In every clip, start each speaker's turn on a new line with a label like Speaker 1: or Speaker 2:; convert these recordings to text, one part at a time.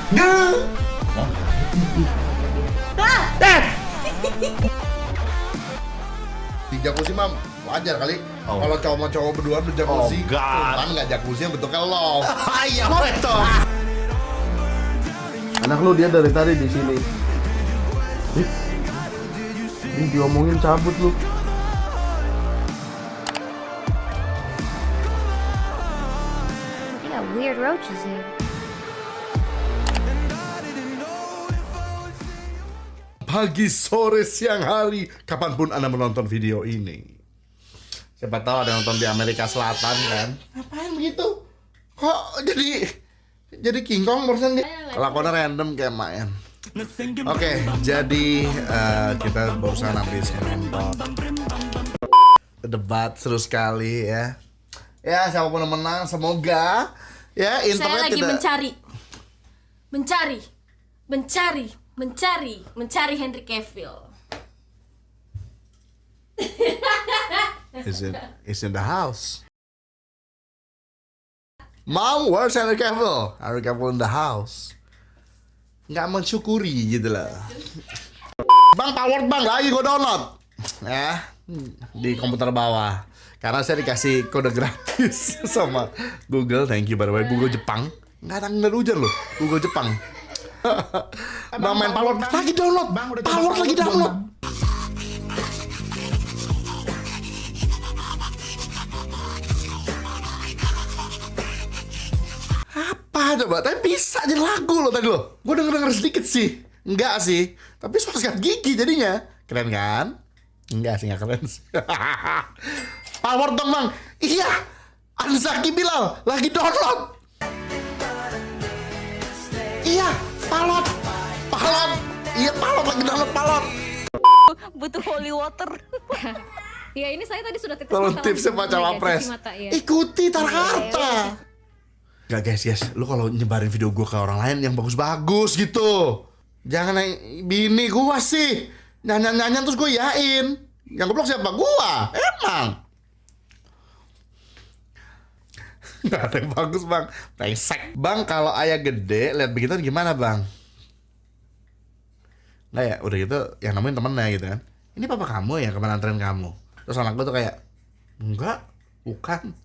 Speaker 1: Di jacuzzi mah wajar kali. Kalau cowok sama cowok berdua di jacuzzi, kan nggak jacuzzi yang bentuknya love.
Speaker 2: Iya betul.
Speaker 1: Anak lu dia dari tadi di sini. Ini diomongin cabut lu.
Speaker 3: You got weird roaches here.
Speaker 1: Pagi, sore, siang, hari, kapanpun Anda menonton video ini. Siapa tahu ada yang nonton di Amerika Selatan kan? Ngapain begitu? Kok jadi King Kong barusan dia? Kelakuannya random kayak main. Oke, jadi kita barusan habis menonton debat seru sekali ya. Ya, siapapun yang menang, semoga ya internet
Speaker 4: Saya lagi
Speaker 1: tidak...
Speaker 4: mencari Henry Cavill.
Speaker 1: Is in the house. Mom, where's Henry Cavill? Henry Cavill in the house. Nggak mensyukuri gitu lah. Bang, power bang, lagi gue download. Ya, di komputer bawah. Karena saya dikasih kode gratis sama Google. Thank you by the way, Google Jepang. Nggak ada hujan loh, Google Jepang. Bang main power lagi download. Power lagi download. Apa coba? Tapi bisa jadi lagu loh tadi loh. Gue denger sedikit sih. Enggak sih. Tapi suara sikat gigi jadinya. Keren kan? Enggak sih, enggak keren sih. Power dong bang. Iya. Anzaki Bilal lagi download. Iya. Palot. Iya palot lagi download palot.
Speaker 5: Butuh holy water.
Speaker 4: Ya ini saya tadi sudah tetes
Speaker 1: Tolong
Speaker 4: mata
Speaker 1: tipsnya
Speaker 4: langsung.
Speaker 1: Pak Cawapres.
Speaker 4: Ya.
Speaker 1: Ikuti Tarkarta. Gak guys, lu kalau nyebarin video gue ke orang lain yang bagus-bagus gitu. Jangan yang bini gua sih. Nyanyi-nyanyian terus gue yain. Yang goblok siapa? Gua. Emang. Gak ada yang bagus bang. Brengsek. Bang kalau ayah gede lihat begitu gimana bang? Nggak ya, udah gitu yang nemuin temennya gitu kan. Ini papa kamu ya kemana anterin kamu? Terus anak gue tuh kayak, enggak, bukan.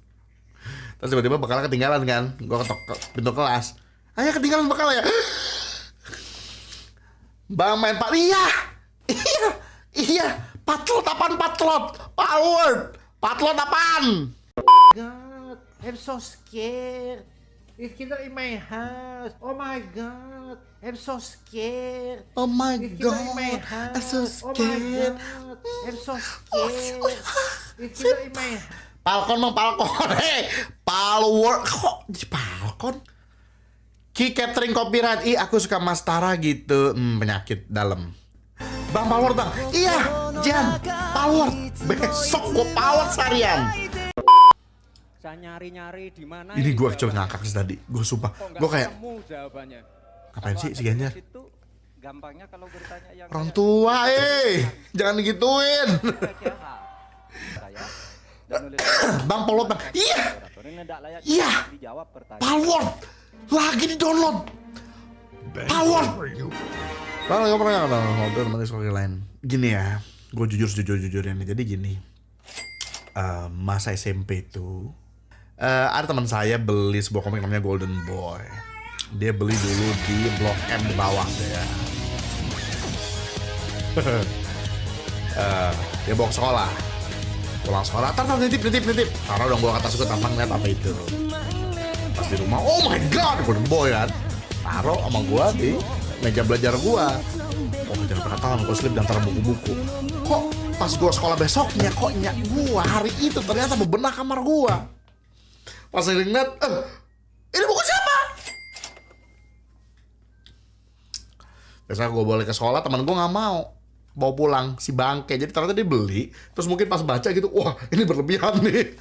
Speaker 1: Terus tiba-tiba bekalnya ketinggalan kan. Gue ketok pintu kelas. Ayah ketinggalan bekal ya. Bang main pak, iya. Patlot apaan patlot? Power. Patlot apaan?
Speaker 2: God, I'm so scared. It's killer in my house. Oh my god, I'm so scared.
Speaker 1: Oh my
Speaker 2: It's killer in my
Speaker 1: god,
Speaker 2: house.
Speaker 1: I'm so scared.
Speaker 2: Oh my god, I'm so scared. It's killer in my house.
Speaker 1: Palkon bang, Palkon. Hei, Palworld. Kok jadi Palkon? Ki catering copyright. Ih, aku suka Mas Tara gitu. Penyakit dalam. Bang, Palworld bang. Iya, Jan. Palworld. Besok gua Palworld seharian.
Speaker 6: Saya nyari-nyari di mana.
Speaker 1: Ini gua coba ngakak sih tadi. Gua sumpah. Gua kayak,
Speaker 6: jawabannya.
Speaker 1: ngapain sih si Ganjar?
Speaker 6: Itu gampangnya kalau bertanya yang
Speaker 1: Orang tua, jangan digituin.
Speaker 6: saya dan nulis
Speaker 1: Bang, Palworld bang. Iya,
Speaker 6: ini tidak layak
Speaker 1: iya.
Speaker 6: dijawab pertanyaan.
Speaker 1: Palworld. Lagi di download. Palworld. Bang, gak pernah ngobrol sama sekolah lain. Gini ya, gue jujur-jujurnya nih. Jadi gini, masa SMP itu ada teman saya beli sebuah komik namanya Golden Boy. Dia beli dulu di Blok M di bawah ya. Dia bawa ke sekolah. Pulang sekolah, tar nitip. Taruh dong gua kata suka tampang lihat apa itu. Pas di rumah, oh my god, Golden Boy kan. Taruh sama gua di meja belajar gua. Oh, jangan pernah tahu gua slip di antara buku-buku. Kok pas gua sekolah besoknya, kok nyak gua hari itu ternyata bebenah kamar gua. Pas ngeliat, ini buku siapa? Biasanya gua boleh ke sekolah, teman gua nggak mau bawa pulang si bangke. Jadi ternyata dia beli, terus mungkin pas baca gitu, wah ini berlebihan nih.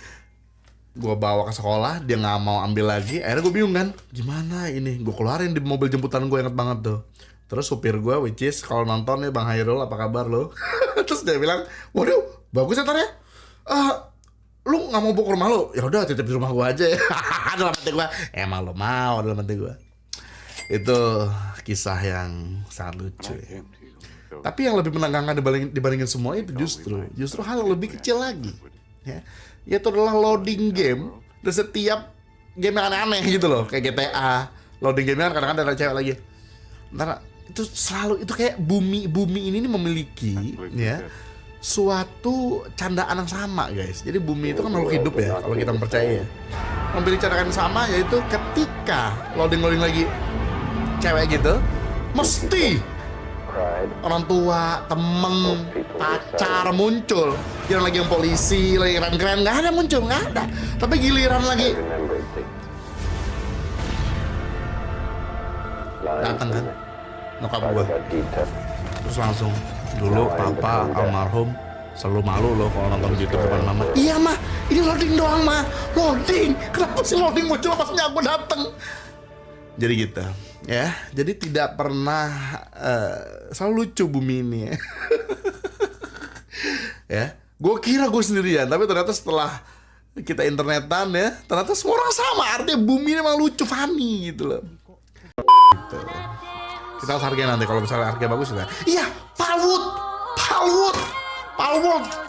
Speaker 1: Gue bawa ke sekolah, dia nggak mau ambil lagi. Akhirnya gue bingung kan, gimana ini? Gue keluarin di mobil jemputan gue, inget banget tuh. Terus supir gue, which is kalau nonton nih Bang Hairul, apa kabar lo? Terus dia bilang, waduh, bagus ya tar ya. Lu nggak mau bawa ke rumah lo? Ya udah, titip di rumah gue aja. Dalam hati gue, emang lo mau dalam hati gue. Itu kisah yang sangat lucu ya. Tapi yang lebih menegangkan dibandingin semua itu justru hal yang lebih kecil lagi ya. Yaitu adalah loading game. Dan setiap game yang aneh-aneh gitu loh, kayak GTA loading game kan kadang-kadang ada cewek lagi. Ntar itu selalu itu kayak bumi ini nih memiliki ya suatu candaan yang sama guys. Jadi bumi itu kan makhluk hidup ya kalau kita percaya ya. Memiliki candaan yang sama yaitu ketika loading lagi cewek gitu mesti orang tua, temen, pacar muncul. Giliran lagi yang polisi, lagi keren-keren, nggak ada muncul, nggak ada. Tapi giliran lagi datang kan, nyokap gua, terus langsung dulu papa almarhum selalu malu loh kalau nonton YouTube depan mama. Iya mah, ini loading doang mah, loading. Kenapa sih loading muncul pasnya aku dateng? Jadi gitu. Ya, jadi tidak pernah selalu lucu bumi ini ya. Ya, gue kira gue sendirian, tapi ternyata setelah kita internetan ya, ternyata semua orang sama. Artinya bumi ini emang lucu, funny gitu loh. Gitu. Kita harus hargai nanti kalau misalnya harga bagus ya. Iya, Palworld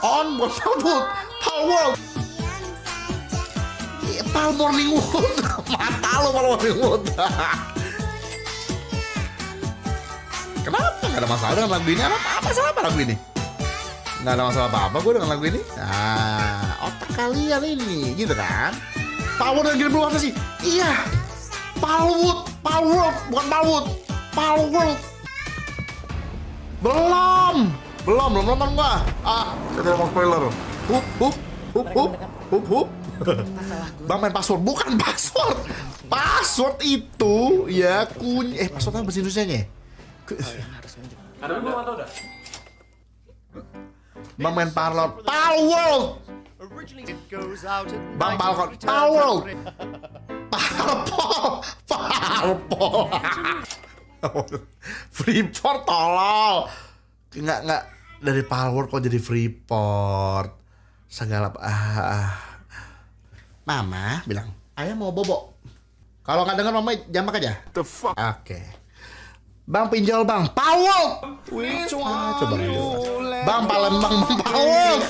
Speaker 1: on, bukan Palworld. Palmorningwood, mata lo Palmorningwood. Kenapa? Gak ada masalah dengan lagu ini. Apa masalah apa lagu ini? Gak ada masalah apa-apa gue dengan lagu ini. Nah, otak kalian ini, gitu kan? Power dan game luar sih. Iya, Palworld, bukan Palworld. Belum nonton gua. Saya tidak mau spoiler. Hup. Bang main password, bukan password. Password itu ya password apa bahasa Indonesianya?
Speaker 7: Ada belum atau udah?
Speaker 1: Bang main Palworld. Bang Palworld. Freeport tolol. Enggak dari Palworld kok jadi Freeport. Segala Mama bilang, "Ayah mau bobo." Kalau nggak dengar mama jambak aja.
Speaker 7: The fuck?
Speaker 1: Oke. Bang pinjol bang, Palworld. Coba Bang Palembang, Bang Palworld.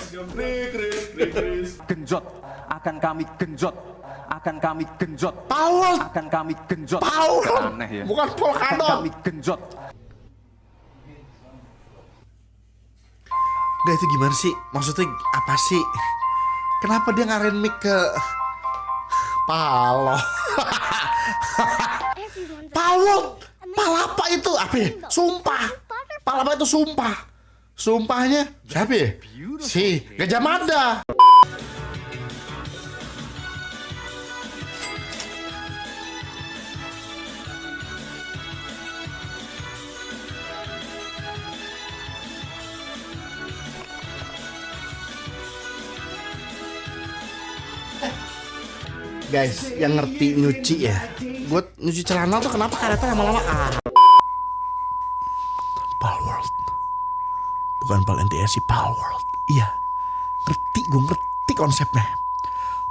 Speaker 6: Genjot, akan kami genjot.
Speaker 1: Palworld.
Speaker 6: Akan kami genjot.
Speaker 1: Palworld.
Speaker 6: Aneh ya.
Speaker 1: Bukan Polkadot.
Speaker 6: Kami genjot.
Speaker 1: Gak, itu gimana sih? Maksudnya apa sih? Kenapa dia ngarahin mic ke Palo? Palworld. Palapa itu apa ya? Sumpah. Palapa itu sumpah. Sumpahnya siapa ya? Si Gajah Mada. Guys, yang ngerti nyuci ya. Gue nyuci celana tuh kenapa karetnya lama-lama Palworld. Bukan Pal NTSC, Palworld. Iya. Gue ngerti konsepnya.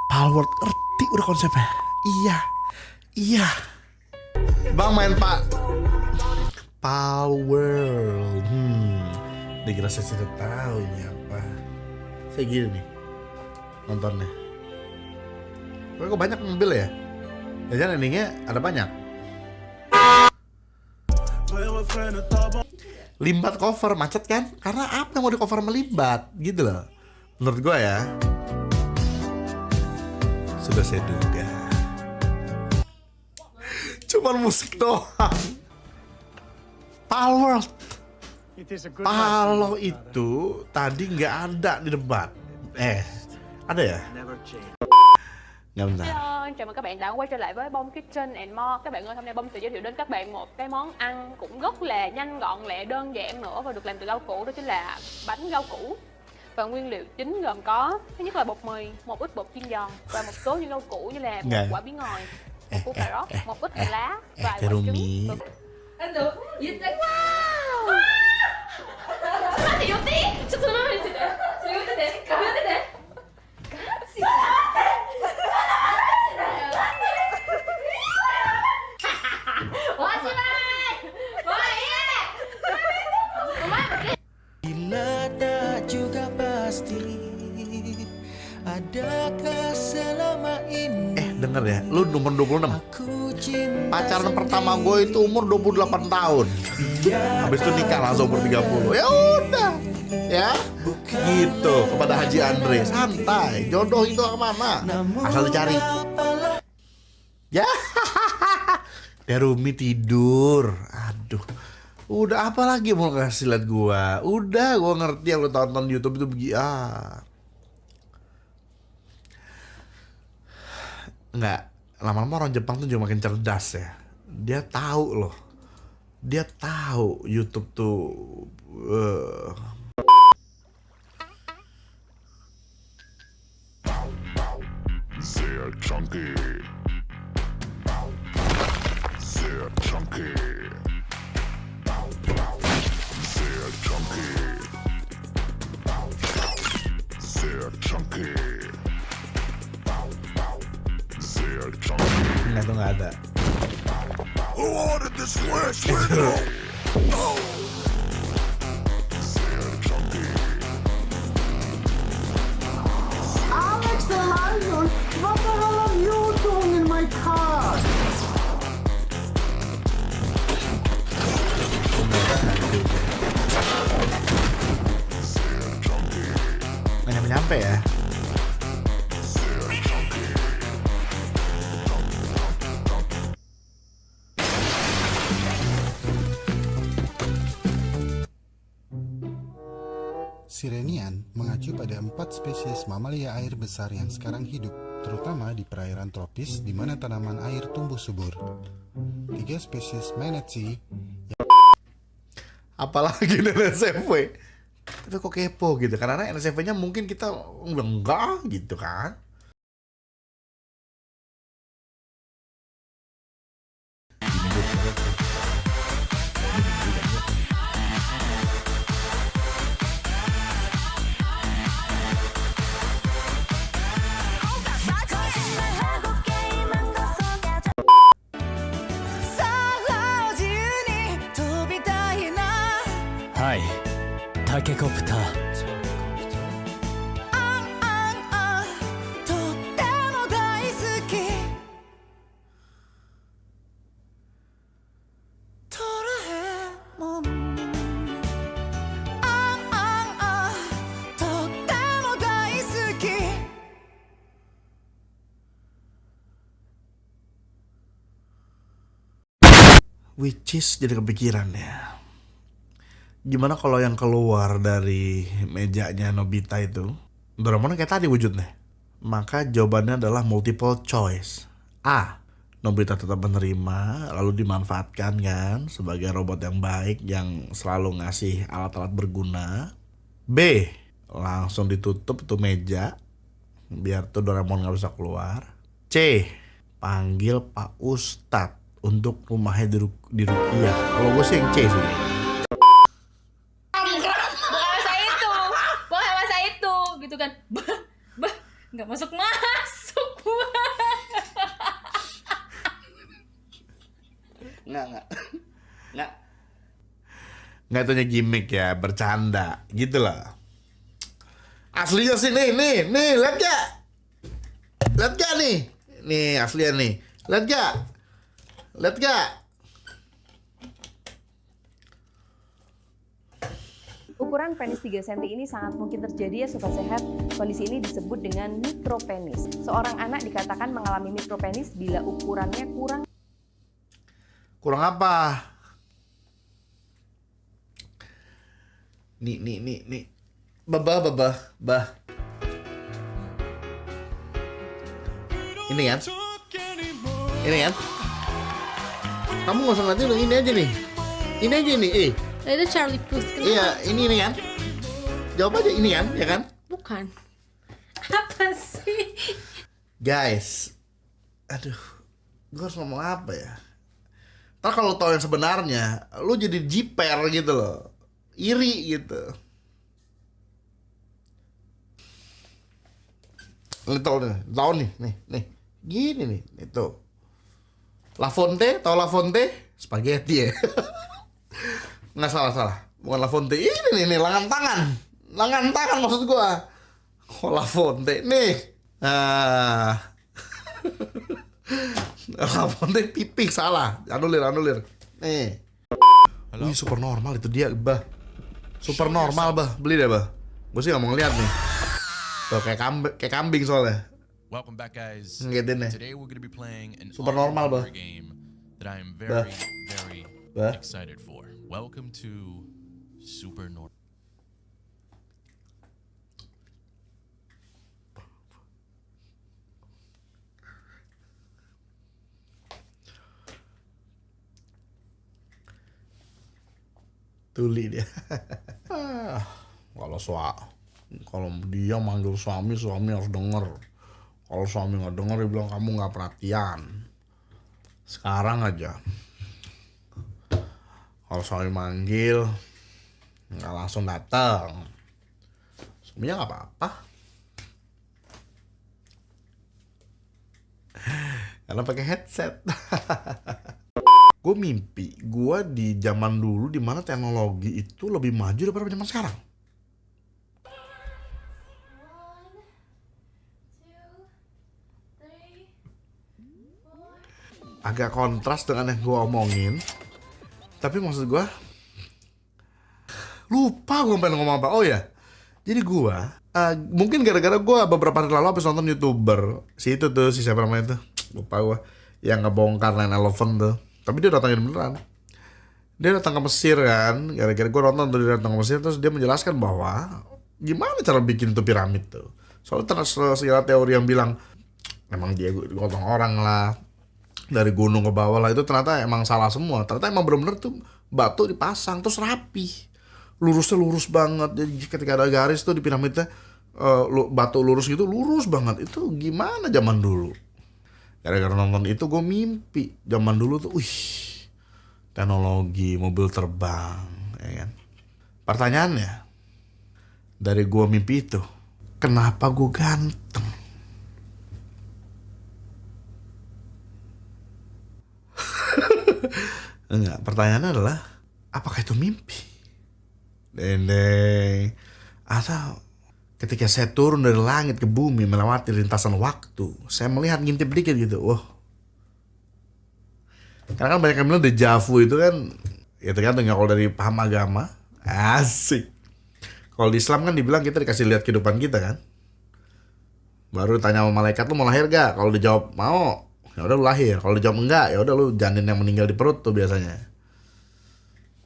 Speaker 1: Palworld ngerti udah konsepnya. Iya. Bang main Pak Palworld. Dikira saya sudah tahu ini apa. Saya gini nih nontonnya. Kok banyak mobil ya? Jangan endingnya ada banyak. Limbat cover, macet kan? Karena apa yang mau di cover melimbat? Gitu loh. Menurut gue ya. Sudah saya duga. Cuman musik doang. Palworld. Palo itu tadi nggak ada di debat. Ada ya? Ngâm ra.
Speaker 8: Chào mừng các bạn đã quay trở lại với Bông Kitchen and More. Các bạn ơi, hôm nay Bông sẽ giới thiệu đến các bạn một cái món ăn cũng rất là nhanh gọn lẹ, đơn giản nữa và được làm từ rau củ, đó chính là bánh rau củ. Và nguyên liệu chính gồm có thứ nhất là bột mì, một ít bột chiên giòn và một số những rau củ như là một quả bí ngòi, một củ cà rốt, một ít hành lá, vài quả trứng.
Speaker 4: Ăn được, dính đấy. Wow. Sao thì tí? Sao nó lại thế? Sao thế? Sao thế? Wah,
Speaker 9: Bila tak juga pasti, adakah selama ini
Speaker 1: Denger ya, lu umur 26.
Speaker 9: aku cinta
Speaker 1: Pacaran pertama gue itu umur 28 tahun. Habis itu nikah langsung umur 30. Ya udah. Ya. Gitu kepada Haji Andre. Santai, jodoh itu kemana? Asal dicari. Ya. Terumi tidur. Aduh. Udah apa lagi mau kasih liat gua? Udah gua ngerti yang lu tonton YouTube itu begini. Enggak, lama-lama orang Jepang tuh juga makin cerdas ya. Dia tahu loh. Dia tahu YouTube tuh
Speaker 10: Sehr chunky. Sehr chunky. Sehr chunky. Sehr chunky. Sehr chunky.
Speaker 1: enggak tuh enggak ada.
Speaker 10: Who ordered this flash window? Sehr chunky.
Speaker 2: Alex the Lion, what the hell are you doing in my car?
Speaker 1: Nggak nyampe ya.
Speaker 11: Sirenian mengacu pada 4 spesies mamalia air besar yang sekarang hidup, terutama di perairan tropis di mana tanaman air tumbuh subur. 3 spesies manatee.
Speaker 1: Apalagi NSFW. Tapi kok kepo gitu, karena NSFW-nya mungkin kita enggak gitu kan.
Speaker 9: Hai, Takekopter.
Speaker 1: Which is jadi kepikiran ya. Gimana kalau yang keluar dari mejanya Nobita itu Doraemon kayak tadi wujudnya? Maka jawabannya adalah multiple choice. A. Nobita tetap menerima lalu dimanfaatkan kan sebagai robot yang baik yang selalu ngasih alat-alat berguna. B. Langsung ditutup tuh meja biar tuh Doraemon gak bisa keluar. C. Panggil Pak Ustadz untuk rumahnya di Rukiah. Kalau gue sih yang C sih.
Speaker 4: Bukan masa itu gitu kan. Nggak masuk gua.
Speaker 1: Nggak itu gimmick ya, bercanda gitu loh. Aslinya sih nih, lihat gak nih aslinya nih, lihat gak.
Speaker 12: Ukuran penis 3 cm ini sangat mungkin terjadi ya sobat sehat. Kondisi ini disebut dengan mikropenis. Seorang anak dikatakan mengalami mikropenis bila ukurannya
Speaker 1: kurang apa? Nih. Bah. Ini kan? Kamu nggak usah ngeliatin, ini aja nih.
Speaker 4: Itu Charlie Puth.
Speaker 1: Iya, ini kan? Jawab aja ini kan, ya kan?
Speaker 4: Bukan. Apa sih?
Speaker 1: Guys, aduh, gue harus ngomong apa ya? Ntar kalau tau yang sebenarnya, lu jadi jiper gitu loh, iri gitu. Lu tau nih, gini nih, itu. La Fonte, tau La Fonte? Spaghetti ya? Nggak salah. Bukan Lafonte ini nih, lengan tangan maksud gua. Oh, Lafonte nih. Lafonte pipih salah. Anulir. Nih. Wih, super normal itu dia, bah. Super normal, bah. Beli deh, bah. Gue sih gak mau ngeliat nih. Tuh, kayak kambing soalnya.
Speaker 13: Welcome back, guys.
Speaker 1: Ngetin nih.
Speaker 13: Today we're going to be playing an
Speaker 1: super normal, bah.
Speaker 13: game that I am very excited for. Welcome to Super Normal.
Speaker 1: Tuli dia. Kalau dia manggil suami harus denger. Kalau suami nggak denger, dia bilang kamu nggak perhatian. Sekarang aja, kalau suami manggil nggak langsung datang, suaminya nggak apa-apa. Karena pakai headset. Gue mimpi gue di zaman dulu di mana teknologi itu lebih maju daripada zaman sekarang. Agak kontras dengan yang gue omongin, tapi maksud gue lupa gue pengen ngomong apa. Oh ya, jadi gue mungkin gara-gara gue beberapa hari lalu habis nonton YouTuber si siapa namanya itu, lupa gue, yang ngebongkar 9/11 tuh. Tapi dia datangin beneran. Dia datang ke Mesir kan, gara-gara gue nonton tuh dia datang ke Mesir, terus dia menjelaskan bahwa gimana cara bikin itu piramid tuh. Soalnya terus segala teori yang bilang emang dia gotong orang lah, dari gunung ke bawah lah, itu ternyata emang salah semua. Ternyata emang bener-bener tuh batu dipasang terus rapi, lurusnya lurus banget. Jadi ketika ada garis tuh di piramidnya, batu lurus gitu, lurus banget. Itu gimana zaman dulu? Gara-gara nonton itu gue mimpi zaman dulu tuh, teknologi mobil terbang, ya kan? Pertanyaannya, dari gue mimpi itu, kenapa gue ganteng? Enggak, pertanyaannya adalah apakah itu mimpi? Dendeng. Atau ketika saya turun dari langit ke bumi melewati lintasan waktu, saya melihat ngintip dikit gitu. Wah. Karena kan banyak yang bilang deja vu itu kan, ya tergantung ya, kalau dari paham agama, asik. Kalau di Islam kan dibilang kita dikasih lihat kehidupan kita kan. Baru tanya sama malaikat, lu mau lahir gak? Kalau dijawab mau, ya udah lu lahir. Kalau dijawab enggak, ya udah lu janin yang meninggal di perut tuh biasanya.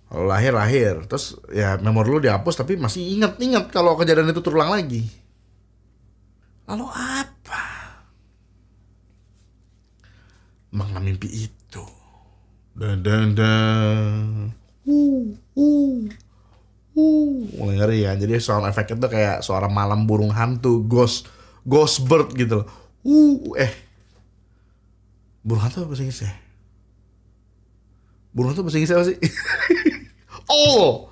Speaker 1: Kalau lahir, terus ya memori lu dihapus tapi masih ingat kalau kejadian itu terulang lagi. Lalu apa makna mimpi itu? Mulai ngeri kan. Jadi sound efeknya tuh kayak suara malam burung hantu, ghost bird gitu loh. Burung hantu apa bahasa Inggrisnya? Burung hantu bahasa Inggrisnya apa sih? Owl.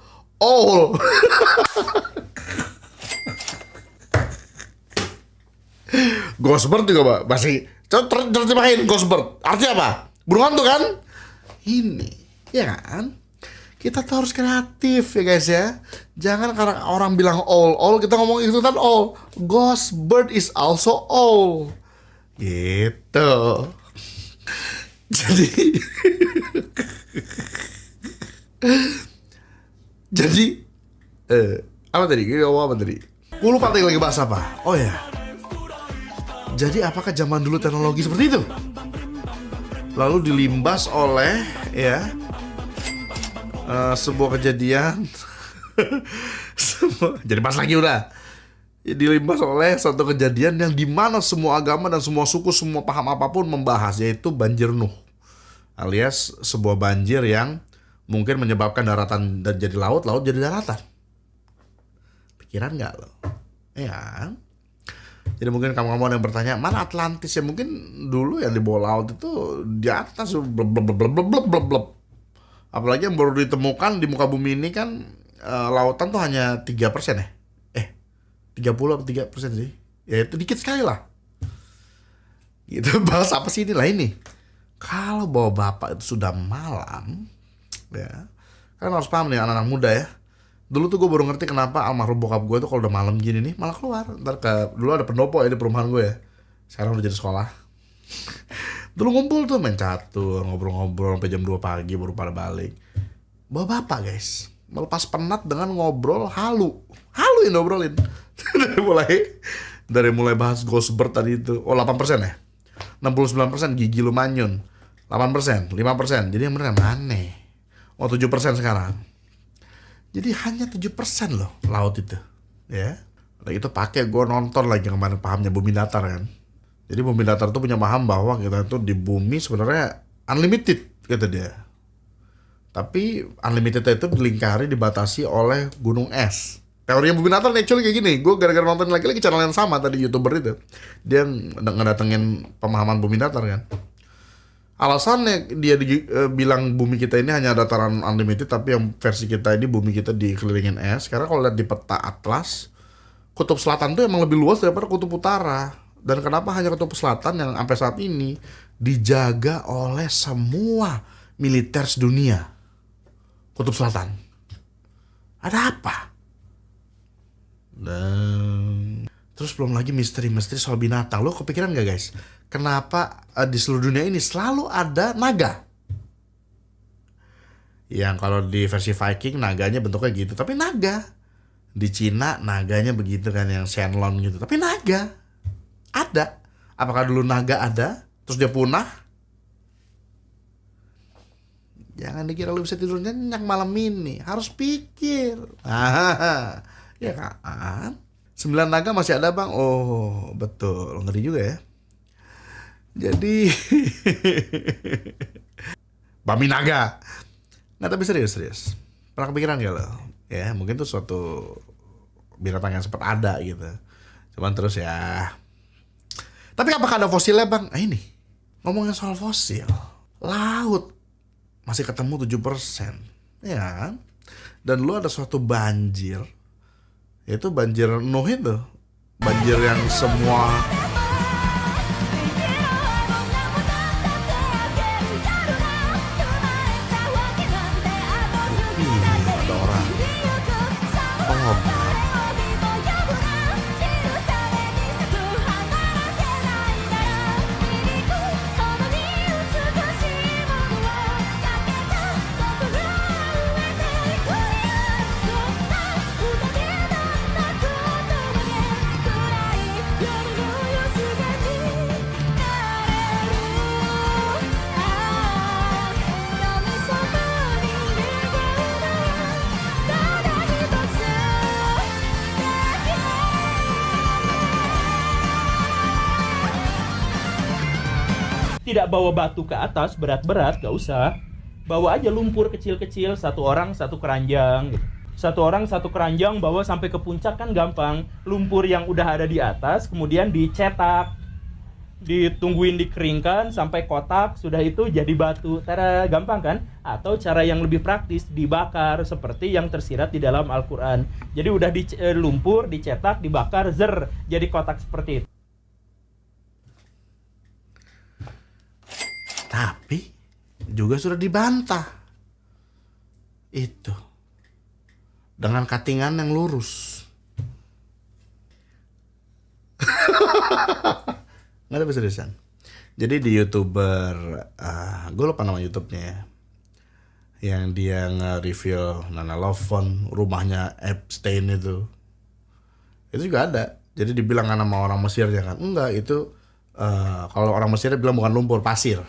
Speaker 1: Ghost bird juga, Pak. Masih terjemahin ghost bird. Artinya apa? Burung hantu kan? Ini, ya kan? Kita tuh harus kreatif ya guys ya. Jangan karena orang bilang owl kita ngomong itu kan owl. Ghost bird is also owl. Gitu. Jadi apa tadi? Gue lupa tadi lagi bahas apa. Oh ya. Jadi apakah zaman dulu teknologi seperti itu? Lalu dilimbas oleh sebuah kejadian. Jadi pas lagi udah. Dilimbas oleh satu kejadian yang dimana semua agama dan semua suku, semua paham apapun membahas, yaitu banjir Nuh, alias sebuah banjir yang mungkin menyebabkan daratan dan jadi laut jadi daratan. Pikiran nggak lo? Ya. Jadi mungkin kamu-kamu yang bertanya, mana Atlantis? Ya mungkin dulu yang di bawah laut itu di atas bleb. Apalagi yang baru ditemukan di muka bumi ini kan lautan tuh hanya 3% ya. 30 atau 3% sih. Ya itu dikit sekali lah. Gitu, bahas apa sih ini? Kalau bawa bapak itu sudah malam, ya kan harus paham nih anak-anak muda ya. Dulu tuh gue baru ngerti kenapa almarhum bokap gue tuh kalau udah malam gini nih malah keluar. Dulu ada pendopo ya di perumahan gue ya. Sekarang udah jadi sekolah. Dulu ngumpul tuh main catur, ngobrol-ngobrol sampai jam 2 pagi baru pada balik. Bawa bapak guys, melepas penat dengan ngobrol halu yang ngobrolin. dari mulai bahas Ghostbird tadi itu. Oh 8% ya? 69% gigi lu manyun. 8%, 5%. Jadi yang bener mana? Oh 7% sekarang. Jadi hanya 7% loh laut itu. Ya. Nah, itu pakai gue nonton lagi kemarin pahamnya Bumi Datar kan. Jadi Bumi Datar tuh punya paham bahwa kita tuh di bumi sebenarnya unlimited kata dia. Tapi unlimited itu dilingkari, dibatasi oleh gunung es. Teorinya Bumi Datar actually kayak gini. Gue gara-gara nonton lagi channel yang sama tadi, YouTuber itu. Dia ngedatengin pemahaman Bumi Datar kan. Alasannya dia bilang bumi kita ini hanya dataran unlimited, tapi yang versi kita ini bumi kita dikelilingin es. Karena kalau lihat di peta atlas, kutub selatan tuh emang lebih luas daripada kutub utara. Dan kenapa hanya kutub selatan yang sampai saat ini dijaga oleh semua militer dunia? Kutub selatan. Ada apa? Dan terus belum lagi misteri-misteri soal binatang. Lo kepikiran gak guys? Kenapa di seluruh dunia ini selalu ada naga? Yang kalau di versi Viking naganya bentuknya gitu, tapi naga. Di Cina naganya begitu kan, yang Shenlong gitu, tapi naga. Ada. Apakah dulu naga ada, terus dia punah? Jangan dikira lu bisa tidur nyenyak malam ini. Harus pikir. Ya kan? 9 naga masih ada bang. Oh betul, ngeri juga ya. Jadi Babi naga. Nggak, tapi serius. Pernah kepikiran gak lo? Ya mungkin tuh suatu binatang yang sempat ada gitu. Cuman terus ya. Tapi apakah ada fosilnya bang? Ini ngomongin soal fosil, laut masih ketemu 7%, ya kan? Dan lu ada suatu banjir, itu banjir Nuh itu, banjir yang semua ada orang
Speaker 14: tidak bawa batu ke atas berat-berat, gak usah. Bawa aja lumpur kecil-kecil, satu orang satu keranjang gitu. Satu orang satu keranjang bawa sampai ke puncak kan gampang. Lumpur yang udah ada di atas kemudian dicetak, ditungguin dikeringkan sampai kotak, sudah itu jadi batu. Tada, gampang kan? Atau cara yang lebih praktis, dibakar seperti yang tersirat di dalam Al-Quran. Jadi udah lumpur, dicetak, dibakar, zer, jadi kotak seperti itu.
Speaker 1: Tapi juga sudah dibantah itu dengan cuttingan yang lurus. Nggak ada seriusan. Jadi di YouTuber, gue lupa nama YouTube-nya ya, yang dia nge-review Nana Lovon, rumahnya Epstein itu juga ada. Jadi dibilang kan sama orang Mesir ya kan, enggak itu kalau orang Mesir bilang bukan lumpur, pasir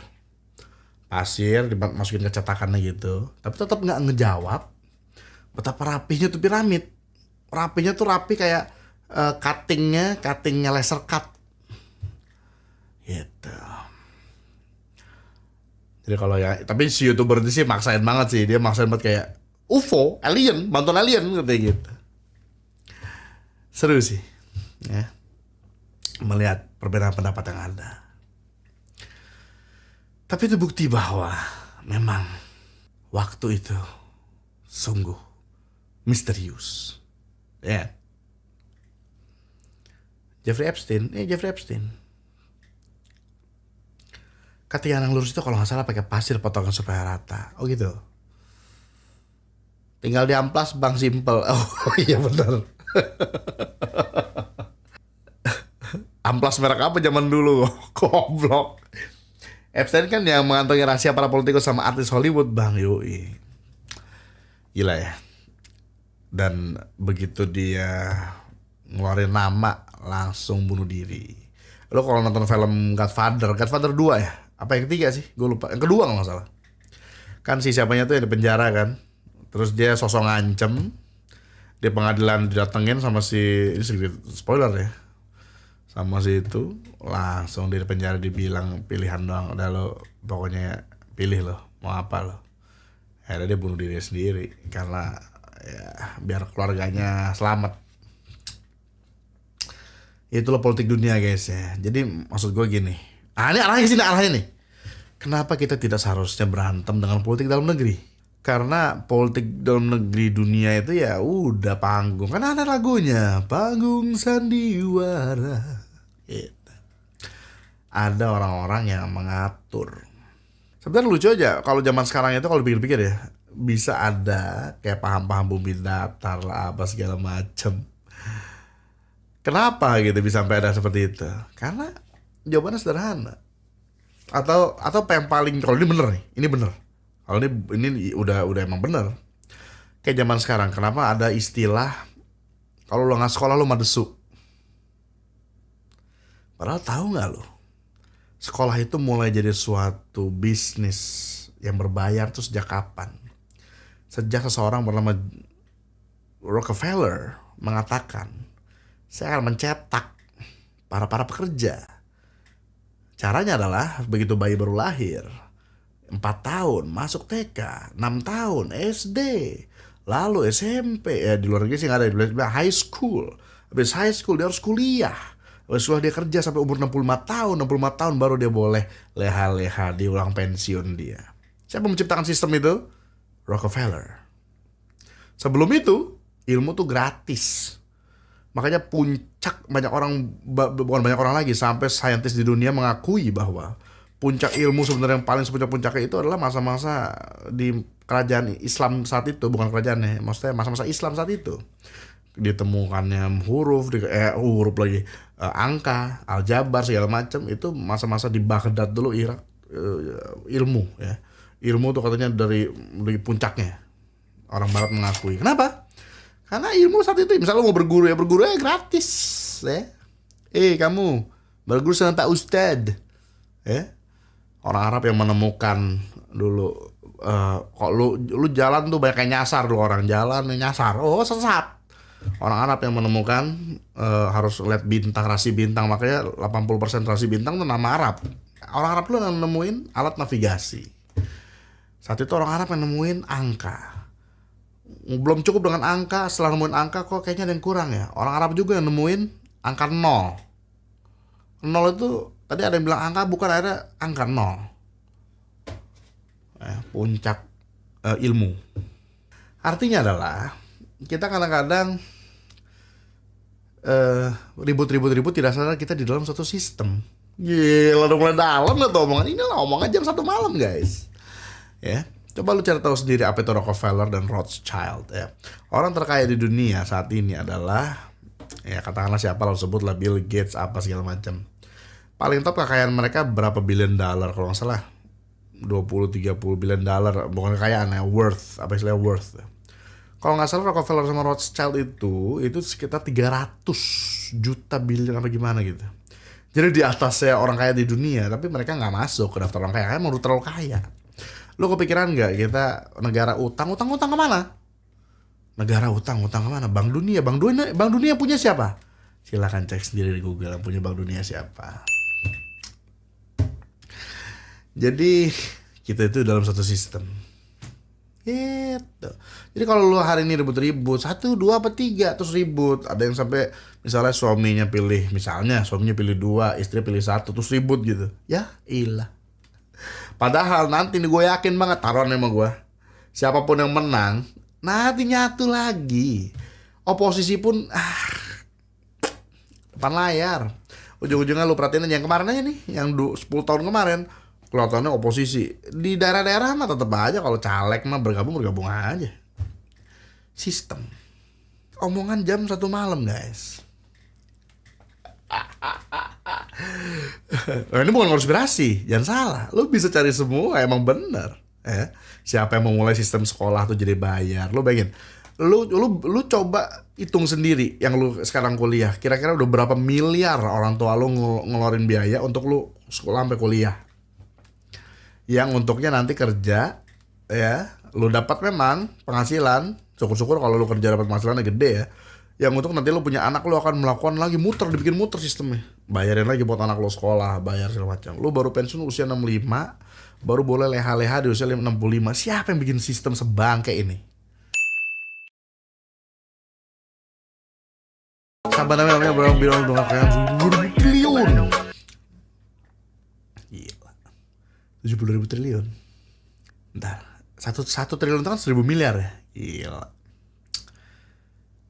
Speaker 1: dimasukin ke cetakannya gitu. Tapi tetap nggak ngejawab betapa rapihnya tuh piramid. Rapinya tuh rapi kayak cuttingnya laser cut gitu. Jadi kalau ya, tapi si YouTuber itu sih maksain banget sih. Dia maksain banget kayak UFO, alien, bantuan alien gitu. Seru sih ya, melihat perbedaan pendapat yang ada. Tapi itu bukti bahwa memang waktu itu sungguh misterius. Ya. Jeffrey Epstein. Cuttingan yang lurus itu kalau nggak salah pakai pasir potongan supaya rata. Oh gitu. Tinggal diamplas Bang Simple. Oh iya benar. Amplas merek apa zaman dulu? Goblok. Epstein kan yang mengantongi rahasia para politikus sama artis Hollywood, Bang. Yoi. Gila ya. Dan begitu dia ngeluarin nama, langsung bunuh diri. Lo kalau nonton film Godfather 2 ya? Apa yang ketiga sih? Gue lupa. Yang kedua kalau nggak salah. Kan si siapanya tuh yang di penjara kan. Terus dia sosok ngancem. Di pengadilan didatengin sama si... Ini sedikit spoiler ya. Sama si itu. Langsung di penjara dibilang pilihan doang. Udah lo pokoknya pilih lo. Mau apa lo. Akhirnya dia bunuh diri sendiri. Karena ya biar keluarganya selamat. Itulah politik dunia guys ya. Jadi maksud gue gini. Ini arahnya nih. Kenapa kita tidak seharusnya berantem dengan politik dalam negeri? Karena politik dalam negeri dunia itu ya udah panggung. Kan ada lagunya. Panggung sandiwara. Gitu. Ada orang-orang yang mengatur. Sebenarnya lucu aja. Kalau zaman sekarang itu kalau dipikir-pikir ya. Bisa ada kayak paham-paham bumi datar lah. Apa segala macem. Kenapa gitu bisa sampai ada seperti itu? Karena jawabannya sederhana. Atau apa yang paling, kalau ini bener nih, ini bener. Kalau ini udah emang bener. Kayak zaman sekarang, kenapa ada istilah kalau lo nggak sekolah lo madesu? Padahal tahu nggak lo? Sekolah itu mulai jadi suatu bisnis yang berbayar tuh sejak kapan? Sejak seseorang bernama Rockefeller mengatakan, saya akan mencetak para pekerja. Caranya adalah begitu bayi baru lahir, 4 tahun masuk TK, 6 tahun SD, lalu SMP, ya di luar negeri sih nggak ada, high school. Habis high school dia harus kuliah. Habis kuliah dia kerja sampai umur 65 tahun baru dia boleh leha-leha di ulang pensiun dia. Siapa menciptakan sistem itu? Rockefeller. Sebelum itu, ilmu tuh gratis. Makanya puncak bukan banyak orang lagi, sampai saintis di dunia mengakui bahwa puncak ilmu sebenarnya yang paling puncaknya itu adalah masa-masa di kerajaan Islam saat itu, bukan kerajaannya, maksudnya masa-masa Islam saat itu. Ditemukannya huruf lagi, angka, aljabar segala macam, itu masa-masa di Baghdad dulu Irak, ilmu ya. Ilmu tuh katanya dari puncaknya. Orang barat mengakui. Kenapa? Karena ilmu saat itu, misalnya lo mau berguru ya gratis ya. Kamu berguru sama Pak Ustadz ya. Orang Arab yang menemukan dulu kok lu jalan tuh banyak kayak nyasar, lu orang jalan nyasar, sesat. Orang Arab yang menemukan harus lihat bintang, rasi bintang, makanya 80% rasi bintang tuh nama Arab. Orang Arab lu yang nemuin alat navigasi. Saat itu orang Arab yang nemuin angka. Belum cukup dengan angka, setelah nemuin angka kok kayaknya ada yang kurang ya. Orang Arab juga yang nemuin angka 0. 0 itu tadi ada yang bilang angka, bukan, ada angka 0. Puncak ilmu. Artinya adalah kita kadang-kadang ribut-ribut tidak sadar kita di dalam suatu sistem. Gila udah mulai dalam gak tuh omongan. Ini lah omongan jam 1 malam guys. Ya. Coba lu cari tahu sendiri apa itu Rockefeller dan Rothschild ya. Orang terkaya di dunia saat ini adalah ya katakanlah siapa lo sebutlah, Bill Gates apa segala macam. Paling top kekayaan mereka berapa billion dollar kalau nggak salah. 20-30 billion dollar, bukan kekayaan ya, worth, apa istilahnya worth. Kalau nggak salah Rockefeller sama Rothschild itu sekitar 300 juta billion apa gimana gitu. Jadi di atasnya orang kaya di dunia, tapi mereka nggak masuk ke daftar orang kaya karena menurut terlalu kaya. Lo kepikiran nggak kita negara utang kemana? Negara utang kemana? Bank Dunia punya siapa? Silahkan cek sendiri di Google yang punya Bank Dunia siapa. Jadi kita itu dalam satu sistem. Gitu. Jadi kalau lo hari ini ribut-ribut 1, 2, apa 3 terus ribut. Ada yang sampai misalnya suaminya pilih 2, istri pilih 1 terus ribut gitu. Ya ilah. Padahal nanti nih gue yakin banget taruhan sama gue, siapapun yang menang nanti nyatu lagi. Oposisi pun depan layar. Ujung-ujungnya lu perhatiin yang kemarin aja nih, yang 10 tahun kemarin kelihatannya oposisi. Di daerah-daerah mah tetap aja kalau caleg mah bergabung aja. Sistem. Omongan jam 1 malam guys. Ini bukan konspirasi, jangan salah. Lu bisa cari semua, emang bener. Siapa yang memulai sistem sekolah tuh jadi bayar. Lu bayangin, lu coba hitung sendiri yang lu sekarang kuliah. Kira-kira udah berapa miliar orang tua lu ngeluarin biaya untuk lu sekolah sampai kuliah. Yang untuknya nanti kerja, ya, lu dapat memang penghasilan. Syukur-syukur kalau lu kerja dapat penghasilannya gede ya. Yang untuk nanti lu punya anak, lu akan melakukan lagi dibikin muter sistemnya. Bayarin lagi buat anak lu sekolah, bayar segala macam. Lu baru pensiun usia 65, baru boleh leha-leha di usia 65. Siapa yang bikin sistem sebangke ini? Sampai namanya bilang kayak 70 triliun. Gila. 70.000 triliun. Bentar. 1 triliun itu kan 1.000 miliar ya. Gila.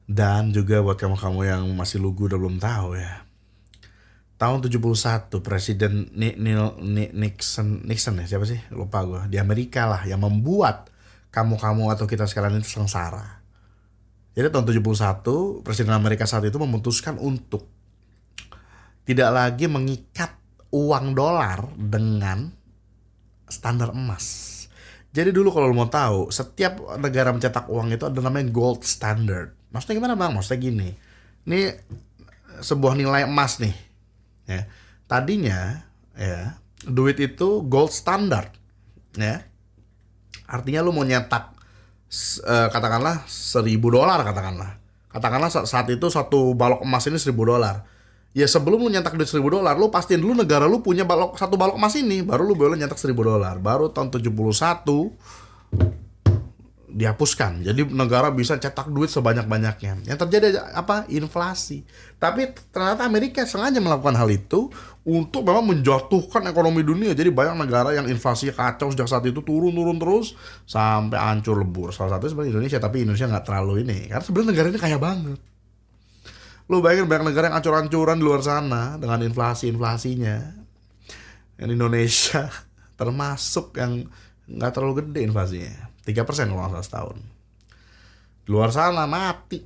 Speaker 1: Dan juga buat kamu-kamu yang masih lugu udah belum tahu ya. Tahun 71 Presiden Nixon ya, siapa sih? Lupa gue. Di Amerika lah yang membuat kamu-kamu atau kita sekarang ini sengsara. Jadi tahun 71 Presiden Amerika saat itu memutuskan untuk tidak lagi mengikat uang dolar dengan standar emas. Jadi dulu kalau lo mau tahu, setiap negara mencetak uang itu ada namanya gold standard. Maksudnya gimana bang? Maksudnya gini, ini sebuah nilai emas nih. Ya. Tadinya ya duit itu gold standard. Ya. Artinya lo mau nyetak katakanlah $1.000 katakanlah. Katakanlah saat itu satu balok emas ini $1.000. Ya sebelum lu nyetak duit $1.000, lu pastiin dulu negara lu punya satu balok emas ini, baru lu boleh nyetak $1.000. Baru tahun 71 dihapuskan. Jadi negara bisa cetak duit sebanyak-banyaknya. Yang terjadi apa? Inflasi. Tapi ternyata Amerika sengaja melakukan hal itu untuk memang menjatuhkan ekonomi dunia. Jadi banyak negara yang inflasinya kacau sejak saat itu turun terus sampai hancur lebur. Salah satunya sebenarnya Indonesia, tapi Indonesia nggak terlalu ini. Karena sebenarnya negara ini kaya banget. Lu bayangin banyak negara yang ancur-ancuran di luar sana dengan inflasinya. Yang Indonesia termasuk yang nggak terlalu gede inflasinya. 3% kalau nggak salah setahun. Di luar sana mati.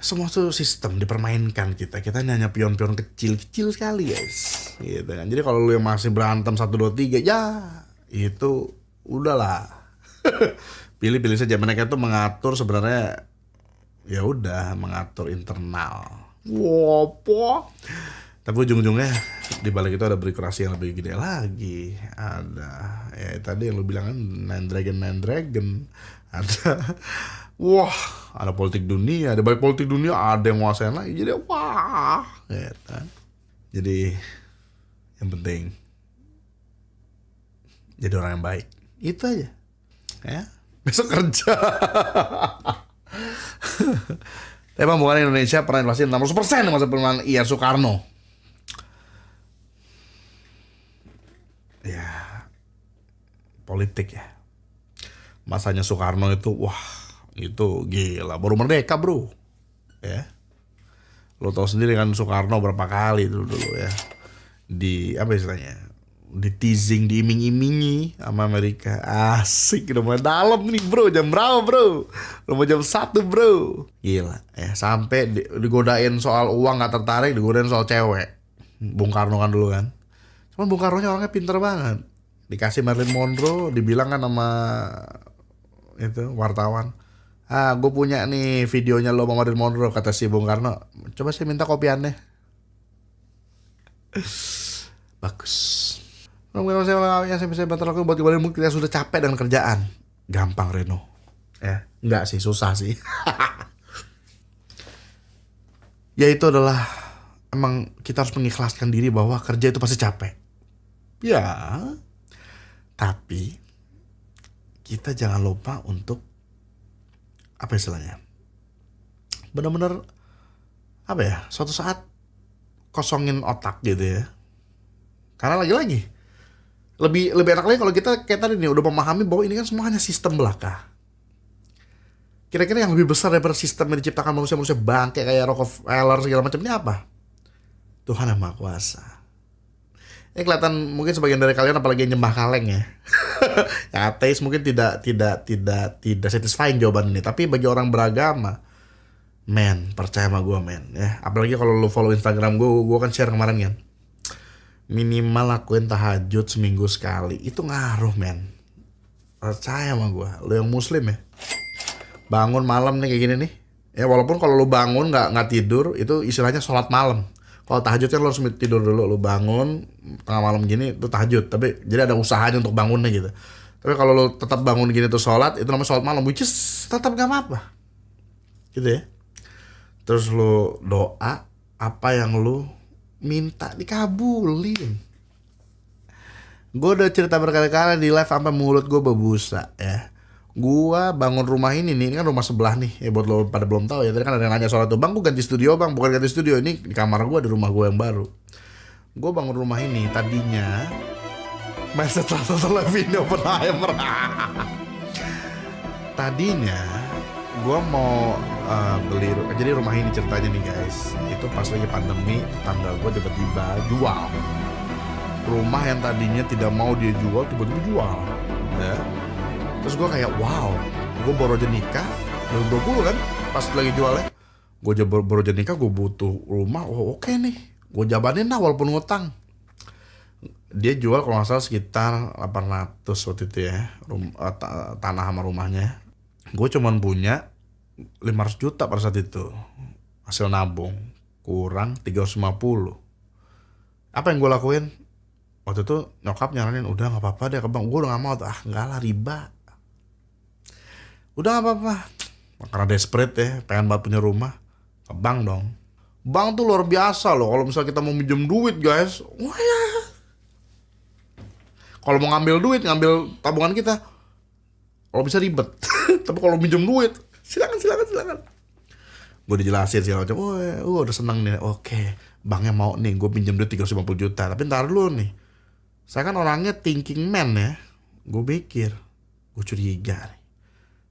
Speaker 1: Semua tuh sistem dipermainkan kita. Kita ini hanya pion-pion kecil sekali guys. Gitu kan. Jadi kalau lu yang masih berantem 1, 2, 3, ya itu udahlah. Pilih-pilih saja. Mereka tuh mengatur sebenarnya ya udah mengatur internal. Wopo. Tapi ujung-ujungnya di balik itu ada birokrasi yang lebih gede lagi. Ada ya tadi yang lu bilang kan Nine Dragon. Ada ada politik dunia, ada baik politik dunia, ada yang nguasain lagi. Jadi gitu. Jadi yang penting jadi orang yang baik. Itu aja. Ya. Besok kerja. Emang bukan Indonesia pernah inflasi 600% masa pemerintahan I.R. Soekarno. Ya, politik ya. Masanya Soekarno itu, itu gila. Baru merdeka bro. Ya, lo tau sendiri kan Soekarno berapa kali dulu ya. Di apa istilahnya? Di teasing, diiming-imingi sama Amerika. Asik, udah mulai dalam nih bro. Jam berapa bro? Udah mau jam 1 bro. Gila ya, sampai digodain soal uang gak tertarik, digodain soal cewek. Bung Karno kan dulu kan. Cuman Bung Karno nya orangnya pinter banget. Dikasih Marilyn Monroe, dibilang kan sama itu wartawan, gue punya nih videonya lo sama Marilyn Monroe, kata si Bung Karno. Coba saya minta kopiannya. Bagus. Mungkin saya bisa bantu lakukan buat kembali, mungkin kita sudah capek dengan kerjaan. Gampang Reno. Ya, enggak sih, susah sih. Ya itu adalah emang kita harus mengikhlaskan diri bahwa kerja itu pasti capek. Ya. Tapi kita jangan lupa untuk apa istilahnya? Benar-benar apa ya? Suatu saat kosongin otak gitu ya. Karena lagi-lagi lebih enak lagi kalau kita kayak tadi nih udah memahami bahwa ini kan semua hanya sistem belaka. Kira-kira yang lebih besar daripada sistem yang diciptakan manusia bangke kayak Rockefeller segala macam ini apa? Tuhan yang Maha Kuasa. Ini kelihatan mungkin sebagian dari kalian apalagi yang nyembah kaleng ya. Yang ateis mungkin tidak satisfying jawaban ini. Tapi bagi orang beragama, men, percaya sama gue men ya. Apalagi kalau lu follow Instagram gue kan share kemarin kan. Minimal lakuin tahajud seminggu sekali. Itu ngaruh men. Percaya sama gue. Lu yang muslim ya. Bangun malam nih kayak gini nih. Ya walaupun kalau lu bangun nggak tidur itu istilahnya sholat malam. Kalau tahajud kan lo harus tidur dulu, lo bangun tengah malam gini itu tahajud. Tapi jadi ada usahanya untuk bangunnya gitu. Tapi kalau lo tetap bangun gini tuh sholat, itu namanya sholat malam, which is tetap gak apa-apa. Gitu ya. Terus lo doa, apa yang lo minta dikabulin. Gue udah cerita berkali-kali di live sampai mulut gue berbusa ya. Gua bangun rumah ini nih, ini kan rumah sebelah nih. Ya buat lo pada belum tahu ya, tadi kan ada yang nanya soal itu. Bang, gue ganti studio bang, bukan ganti studio. Ini di kamar gue, di rumah gue yang baru. Gue bangun rumah ini, tadinya setelah video Oppenheimer. Tadinya gue mau beli, jadi rumah ini ceritanya nih guys. Itu pas lagi pandemi, tetangga gue tiba-tiba jual. Rumah yang tadinya tidak mau dia jual, tiba-tiba jual. Ya. Terus gue kayak wow, gue baru aja nikah 2020 kan, pas lagi jualnya. Gue baru aja nikah, gue butuh rumah, oh oke nih, gue jabanin lah walaupun ngutang. Dia jual kalau nggak salah sekitar 800 waktu itu ya, tanah sama rumahnya. Gue cuman punya 500 juta pada saat itu, hasil nabung, kurang 350. Apa yang gue lakuin? Waktu itu nyokap nyaranin, udah gak apa-apa deh ke bank. Gue udah gak mau, enggak lah riba. Udah gak apa-apa. Karena desperate ya, pengen banget punya rumah. Ke bank dong. Bank tuh luar biasa loh. Kalau misalnya kita mau minjem duit guys, wah ya. Kalau mau ngambil duit, ngambil tabungan kita, kalau bisa ribet. Tapi kalau minjem duit, silakan. Gue dijelasin segala macam. Oh, udah seneng nih. Oke, banknya mau nih, gue pinjam duit 350 juta. Tapi ntar dulu nih. Saya kan orangnya thinking man ya. Gue mikir, gue curiga nih.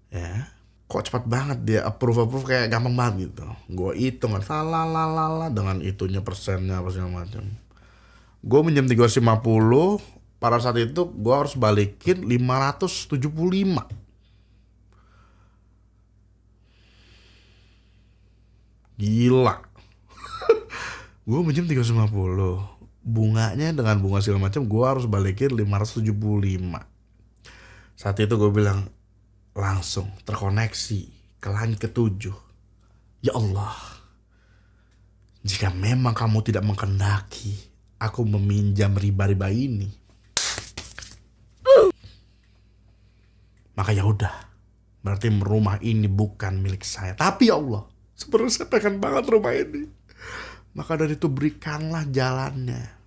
Speaker 1: Ya, kok cepat banget dia approve kayak gampang banget gitu. Gue hitung kan, salah dengan itunya persennya apa segala macam. Gue minjem 350, pada saat itu gue harus balikin 575. Gila. Gue minjem 350. Bunganya dengan bunga segala macam gue harus balikin 575. Saat itu gue bilang langsung terkoneksi ke langit ke-7. Ya Allah, jika memang kamu tidak menghendaki aku meminjam riba-riba ini, maka ya udah, berarti rumah ini bukan milik saya. Tapi ya Allah, sebenarnya saya pengen banget rumah ini. Maka dari itu berikanlah jalannya.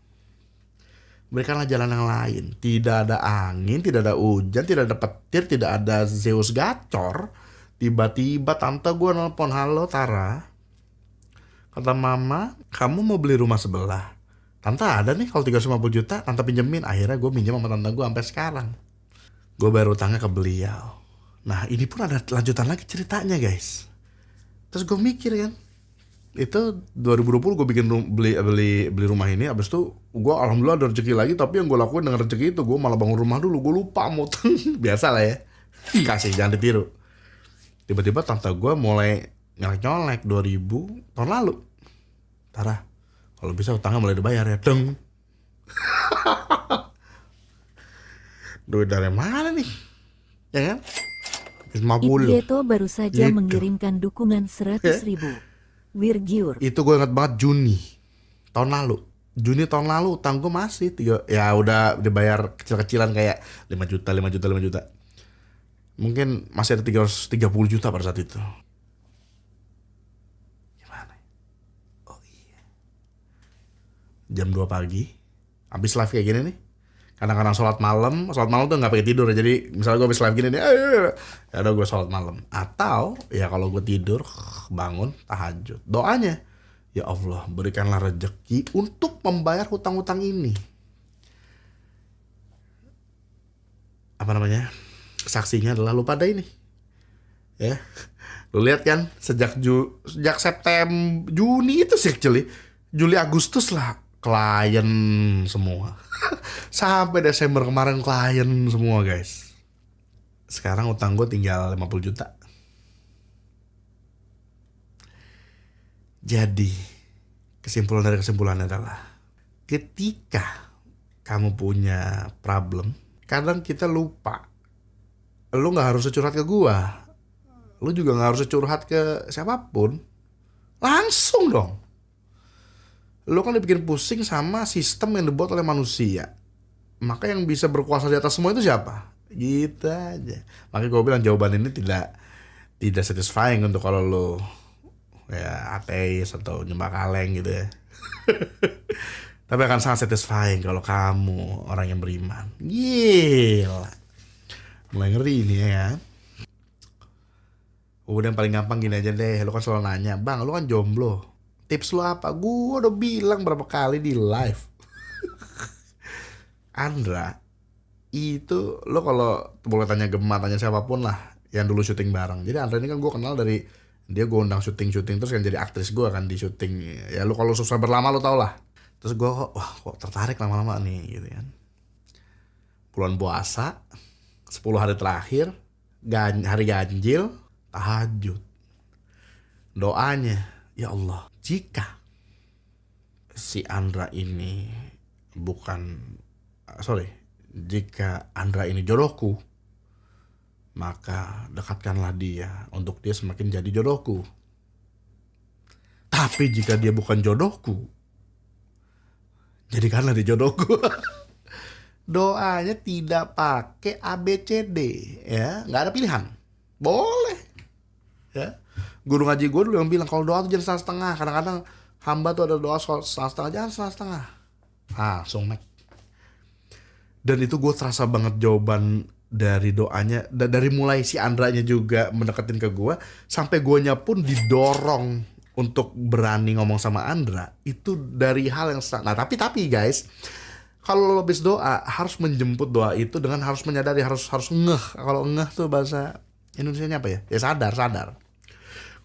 Speaker 1: Berikanlah jalan yang lain. Tidak ada angin, tidak ada hujan, tidak ada petir, tidak ada Zeus gacor. Tiba-tiba tante gue nelpon, halo Tara. Kata mama, kamu mau beli rumah sebelah. Tante ada nih kalau 350 juta, tante pinjemin. Akhirnya gue minjem sama tante gue sampai sekarang. Gue bayar utangnya ke beliau. Nah ini pun ada lanjutan lagi ceritanya guys. Terus gue mikir kan, itu 2020 gue bikin beli rumah ini. Abis itu gue alhamdulillah ada rezeki lagi. Tapi yang gue lakuin dengan rezeki itu, gue malah bangun rumah dulu. Gue lupa mau biasa lah ya. Kasih, jangan ditiru. Tiba-tiba tante gue mulai nyolek 2000 tahun lalu. Tara, kalau bisa utangnya mulai dibayar ya. Deng. Duit dari mana nih? Ya kan? 50.
Speaker 15: Itu baru saja
Speaker 1: gitu.
Speaker 15: Mengirimkan dukungan 100.000. Wirgiur.
Speaker 1: Itu gue ingat banget Juni tahun lalu. Juni tahun lalu utang gue masih 3, ya udah dibayar kecil-kecilan kayak 5 juta. Mungkin masih ada 330 juta pada saat itu. Gimana? Oh iya. Jam 2 pagi habis live kayak gini nih. Kadang-kadang sholat malam tuh nggak pakai tidur. Jadi misalnya gue habis live gini nih, ya udah gue sholat malam. Atau ya kalau gue tidur bangun tahajud. Doanya, ya Allah berikanlah rezeki untuk membayar hutang-hutang ini. Apa namanya? Saksinya adalah lu pada ini. Ya, lu lihat kan sejak September, Juni itu sih actually, Juli Agustus lah. klien semua. Sampai Desember kemarin klien semua guys. Sekarang utang gue tinggal 50 juta. Jadi kesimpulan dari kesimpulannya adalah ketika kamu punya problem, kadang kita lupa. Lu gak harus curhat ke gua. Lu juga gak harus curhat ke siapapun. Langsung dong. Lu kan dibikin pusing sama sistem yang dibuat oleh manusia. Maka yang bisa berkuasa di atas semua itu siapa? Gitu aja. Makanya gue bilang jawaban ini tidak satisfying untuk kalau lu ya ateis atau nyembah kaleng gitu ya. Tapi akan sangat satisfying kalau kamu orang yang beriman. Gila. Mulai ngeri ini ya. Udah yang paling gampang gini aja deh. Lu kan selalu nanya, "Bang, lu kan jomblo. Tips lu apa?" Gua udah bilang berapa kali di live. Andra itu lo kalau boleh tanya Gemma, tanya siapapun lah yang dulu syuting bareng. Jadi Andra ini kan gue kenal dari dia, gue undang syuting terus kan jadi aktris gue kan di syuting. Ya lo kalau susah berlama lo tau lah. Terus gue kok tertarik lama-lama nih gitu kan. Bulan puasa 10 hari terakhir hari ganjil tahajud. Doanya, ya Allah, jika si Andra ini jika Andra ini jodohku, maka dekatkanlah dia untuk dia semakin jadi jodohku. Tapi jika dia bukan jodohku, jadikanlah dia jodohku. Doanya tidak pakai ABCD ya, nggak ada pilihan. Boleh ya. Guru ngaji gue dulu yang bilang kalau doa tuh jangan setengah-setengah. Kadang-kadang hamba tuh ada doa setengah-setengah, jangan setengah-setengah. Langsung naik. Dan itu gue terasa banget jawaban dari doanya. Dari mulai si Andranya juga mendekatin ke gue, sampai guanya pun didorong untuk berani ngomong sama Andra. Itu dari hal yang nah tapi guys, kalau lo habis doa harus menjemput doa itu dengan harus menyadari, harus ngeh. Kalau ngeh tuh bahasa Indonesianya apa ya? Ya sadar.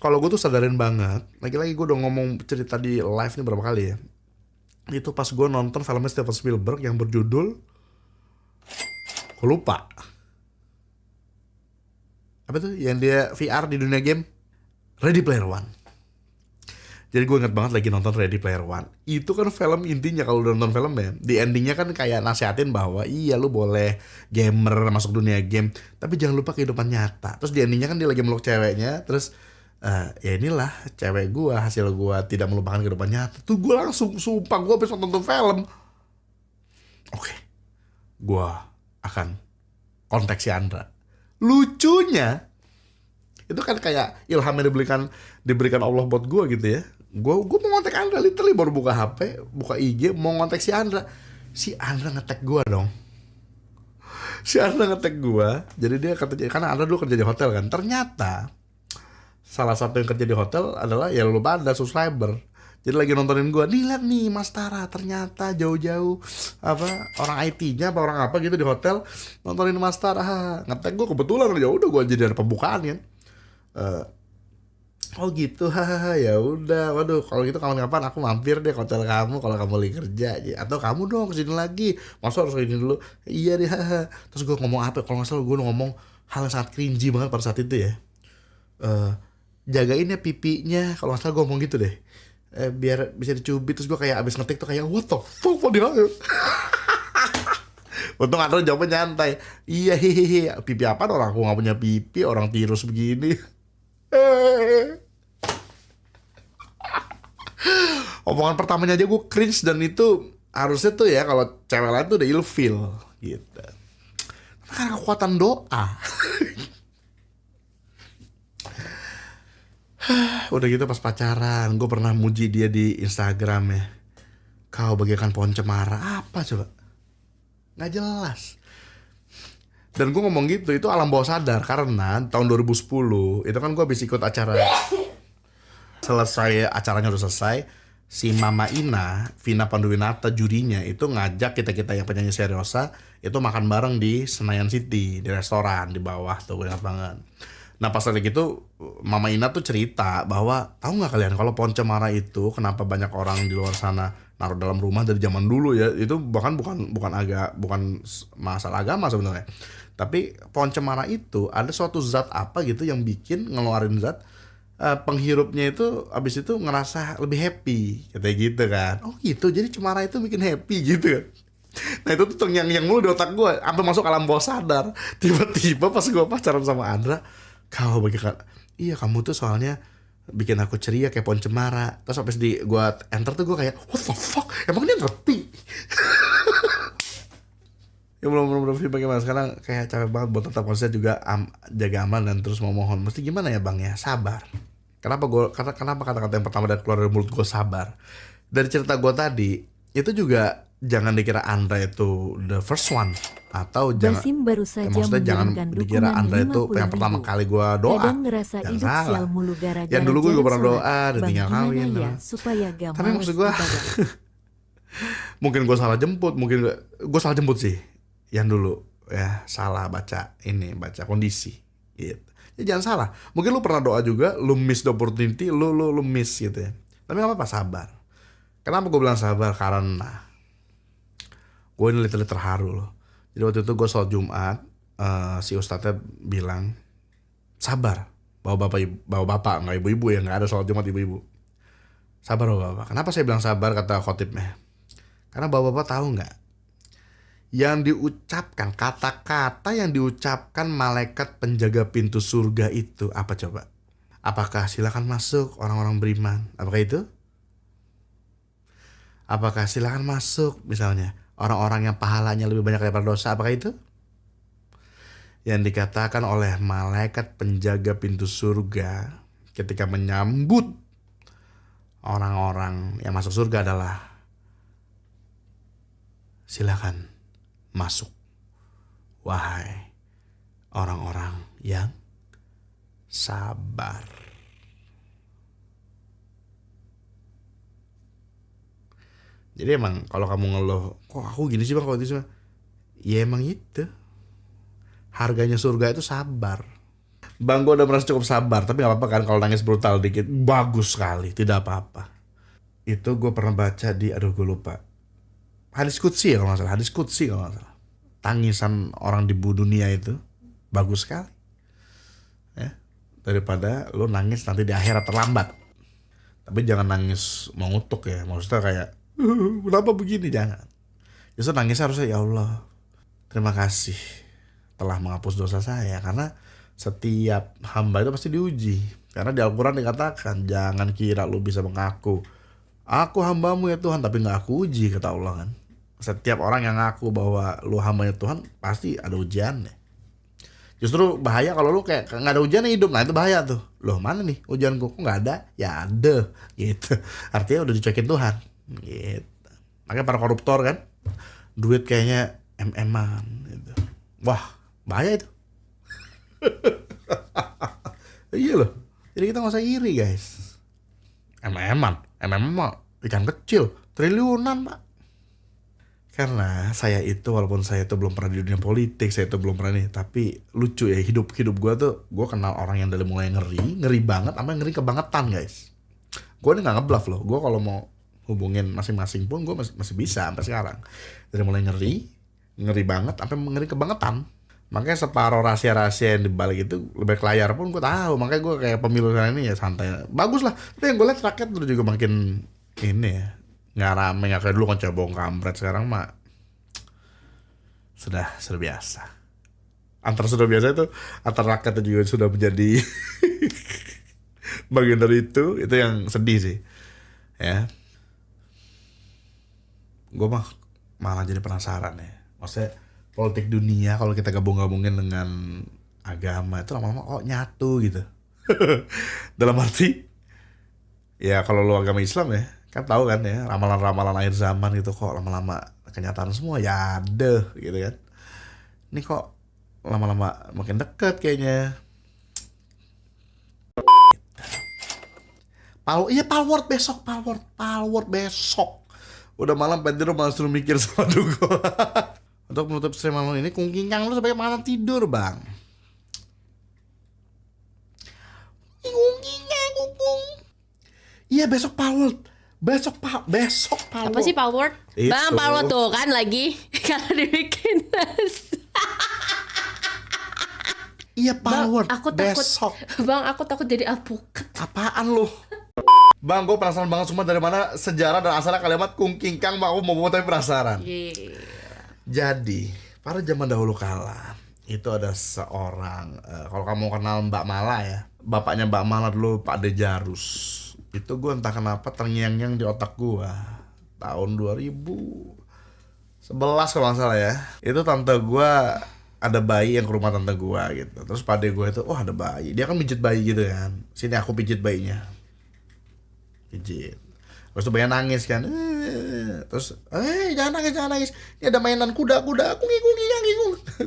Speaker 1: Kalau gue tuh sadarin banget. Lagi-lagi gue udah ngomong cerita di live nih berapa kali ya. Itu pas gue nonton filmnya Steven Spielberg yang berjudul, gue lupa apa tuh yang dia VR di dunia game, Ready Player One. Jadi gue inget banget lagi nonton Ready Player One. Itu kan film intinya kalau udah nonton filmnya, di endingnya kan kayak nasihatin bahwa iya lu boleh gamer masuk dunia game, tapi jangan lupa kehidupan nyata. Terus di endingnya kan dia lagi meluk ceweknya, terus ya inilah cewek gue, hasil gue tidak melupakan kehidupan nyata. Tuh gue langsung sumpah gue habis nonton film. Oke, gue akan kontak si Andra. Lucunya itu kan kayak ilham yang diberikan Allah buat gue gitu ya. Gue mau kontak Andra, literally baru buka HP, buka IG, mau kontak si Andra. Si Andra nge-tag gue dong. Jadi dia katanya, karena Andra dulu kerja di hotel kan. Ternyata salah satu yang kerja di hotel adalah ya lu pada subscriber. Jadi lagi nontonin gue, nih liat nih Mas Tara, ternyata jauh-jauh orang IT-nya apa orang apa gitu di hotel nontonin Mas Tara. Ngetek gue kebetulan, ya udah gue jadi ada pembukaan kan. Oh gitu, ya udah. Waduh, kalau gitu kapan-kapan aku mampir deh ke hotel kamu kalau kamu lagi kerja aja. Atau kamu dong kesini lagi. Masa harus ini dulu? Iya deh. Terus gue ngomong apa? Kalau nggak salah gue ngomong hal yang sangat cringy banget pada saat itu ya. Jagain ya pipinya, kalau nggak salah gue ngomong gitu deh. Biar bisa dicubit. Terus gue kayak abis ngetik tuh kayak what the fuck, what the hell. Untung Andra jawabnya nyantai. Iya hehehe, pipi apa orang aku gak punya pipi, orang tirus begini. Omongan pertamanya aja gue cringe, dan itu harusnya tuh ya kalau cewek lain tuh udah ilfeel gitu. Karena kekuatan doa. Udah gitu pas pacaran gue pernah muji dia di Instagram ya. Kau bagaikan pohon cemara. Apa coba? Gak jelas. Dan gue ngomong gitu itu alam bawah sadar. Karena tahun 2010 itu kan gue habis ikut acara. Selesai acaranya udah selesai, si Mama Ina, Vina Panduwinata jurinya itu ngajak kita-kita yang penyanyi seriosa itu makan bareng di Senayan City, di restoran di bawah tuh, gue ingat banget. Nah pas lagi itu Mama Ina tuh cerita bahwa tahu nggak kalian kalau pohon cemara itu kenapa banyak orang di luar sana naruh dalam rumah dari zaman dulu ya, itu bahkan bukan masalah agama sebenarnya, tapi pohon cemara itu ada suatu zat apa gitu yang bikin ngeluarin zat penghirupnya itu abis itu ngerasa lebih happy katanya gitu kan. Oh gitu, jadi cemara itu bikin happy gitu kan. Nah itu tuh yang mulu di otak gue sampai masuk alam bawah sadar. Tiba-tiba pas gue pacaran sama Andra, kau bagikan, iya kamu tuh soalnya bikin aku ceria kayak pohon cemara. Terus habis gue enter tuh gue kayak what the fuck, emang dia ngerti? Ya belum bagaimana sekarang kayak capek banget buat tetap konsisten juga jaga aman dan terus memohon. Mesti gimana ya bang ya, sabar. Kenapa kata-kata yang pertama dari keluar dari mulut gue sabar? Dari cerita gue tadi itu juga jangan dikira Andra itu the first one, atau jangan
Speaker 15: Basim baru saja
Speaker 1: maksudnya jangan dikira Andra itu yang pertama kali gue doa.
Speaker 15: Kadang ngerasa
Speaker 1: jangan
Speaker 15: hidup
Speaker 1: salah.
Speaker 15: sial mulu gara-gara
Speaker 1: Ya dulu gue juga pernah
Speaker 15: jalan
Speaker 1: doa
Speaker 15: sholat.
Speaker 1: ditinggal
Speaker 15: Bang,
Speaker 1: kawin.
Speaker 15: gimana ya, supaya gak
Speaker 1: Tapi
Speaker 15: males
Speaker 1: maksud gue mungkin gue salah jemput, mungkin gue salah jemput sih. Yang dulu ya salah baca kondisi gitu. Ya jangan salah. Mungkin lu pernah doa juga, lu miss the opportunity, lu miss gitu ya. Tapi gak apa-apa, sabar. Kenapa gue bilang sabar? Karena gue ini literally terharu loh. Jadi waktu itu gue sholat Jumat, si ustadznya bilang sabar, bawa bapak nggak ibu-ibu ya, nggak ada sholat Jumat ibu-ibu. Sabar bapak. Kenapa saya bilang sabar kata khotibnya? Karena bapak tahu nggak, yang diucapkan kata-kata yang diucapkan malaikat penjaga pintu surga itu apa coba? Apakah silakan masuk orang-orang beriman? Apakah itu? Apakah silakan masuk misalnya orang-orang yang pahalanya lebih banyak daripada dosa? Apakah itu? Yang dikatakan oleh malaikat penjaga pintu surga ketika menyambut orang-orang yang masuk surga adalah silakan masuk, wahai orang-orang yang sabar. Jadi emang kalau kamu ngeluh, kok aku gini sih bang, kok itu sih bang? Ya emang itu. Harganya surga itu sabar. Bang gue udah merasa cukup sabar, tapi gak apa-apa kan kalau nangis brutal dikit. Bagus sekali, tidak apa-apa. Itu gue pernah baca di, gue lupa. Hadis Qudsi ya kalau gak salah, hadis Qudsi kalau gak salah. Tangisan orang di dunia itu bagus sekali. Ya, daripada lo nangis nanti di akhirat terlambat. Tapi jangan nangis mengutuk ya, maksudnya kayak kenapa begini, jangan. Justru nangis harusnya ya Allah, terima kasih telah menghapus dosa saya. Karena setiap hamba itu pasti diuji. Karena di Al-Quran dikatakan jangan kira lu bisa mengaku aku hambamu ya Tuhan tapi gak aku uji, kata Allah kan. Setiap orang yang ngaku bahwa lu hambanya Tuhan pasti ada ujiannya. Justru bahaya kalau lu kayak gak ada ujian hidup. Nah itu bahaya tuh. Loh mana nih ujianku, kok gak ada? Ya ada gitu. Artinya udah dicuekin Tuhan gitu. Makanya para koruptor kan duit kayaknya MM-an gitu. Wah bahaya itu. Iya loh. Jadi kita gak usah iri guys. MM-an ikan kecil triliunan pak. Karena saya itu walaupun saya itu belum pernah di dunia politik, saya itu belum pernah nih, tapi lucu ya hidup gue tuh, gue kenal orang yang dari mulai ngeri banget sampai ngeri kebangetan guys. Gue ini nggak ngebluff loh, gue kalau mau hubungin masing-masing pun gue masih bisa sampai sekarang. Dari mulai ngeri banget sampai ngeri kebangetan. Makanya separuh rahasia-rahasia yang dibalik itu lebih ke layar pun gue tahu. Makanya gue kayak pemilu kali ini ya santai, bagus lah. Tapi yang gue lihat rakyat udah juga makin ini ya, nggak rame, nggak kayak dulu kan cebong kampret. Sekarang mah sudah biasa. Antara sudah biasa itu antar rakyat juga sudah menjadi bagian dari itu yang sedih sih ya. Gue malah jadi penasaran ya, maksudnya politik dunia kalau kita gabungin dengan agama itu lama-lama kok nyatu gitu. Dalam arti ya kalau lu agama Islam ya kan tahu kan ya, ramalan-ramalan akhir zaman gitu kok lama-lama kenyataan semua ya ada gitu kan. Ini kok lama-lama makin dekat kayaknya. Palword besok. Udah malam pengen malah suruh mikir sama Dugo. Untuk menutup stream malam ini, kungkingkang lu sampai malam tidur bang. besok Palworld. Besok Palworld.
Speaker 16: Apa sih Palworld?
Speaker 1: Itu.
Speaker 16: Bang, Palworld tuh kan lagi kalau dibikin.
Speaker 1: Iya Palworld.
Speaker 16: Aku
Speaker 1: besok.
Speaker 16: Bang, aku takut jadi alpukat.
Speaker 1: Apaan lu? Bang, gue penasaran banget semua dari mana sejarah dan asalnya kalimat kungkingkang. Aku mau tapi penasaran. Jadi, pada zaman dahulu kala itu ada seorang kalau kamu kenal Mbak Mala ya, bapaknya Mbak Mala dulu Pak Dejarus. Itu gue entah kenapa terngiang-ngiang di otak gue tahun 2011 kalau nggak salah ya. Itu tante gue ada bayi yang ke rumah tante gue gitu. Terus pade gue itu, ada bayi. Dia kan pijit bayi gitu kan. Sini aku pijit bayinya. Pijit. Terus tuh bayi nangis kan. Terus, jangan nangis. Ini ada mainan kuda, kunging.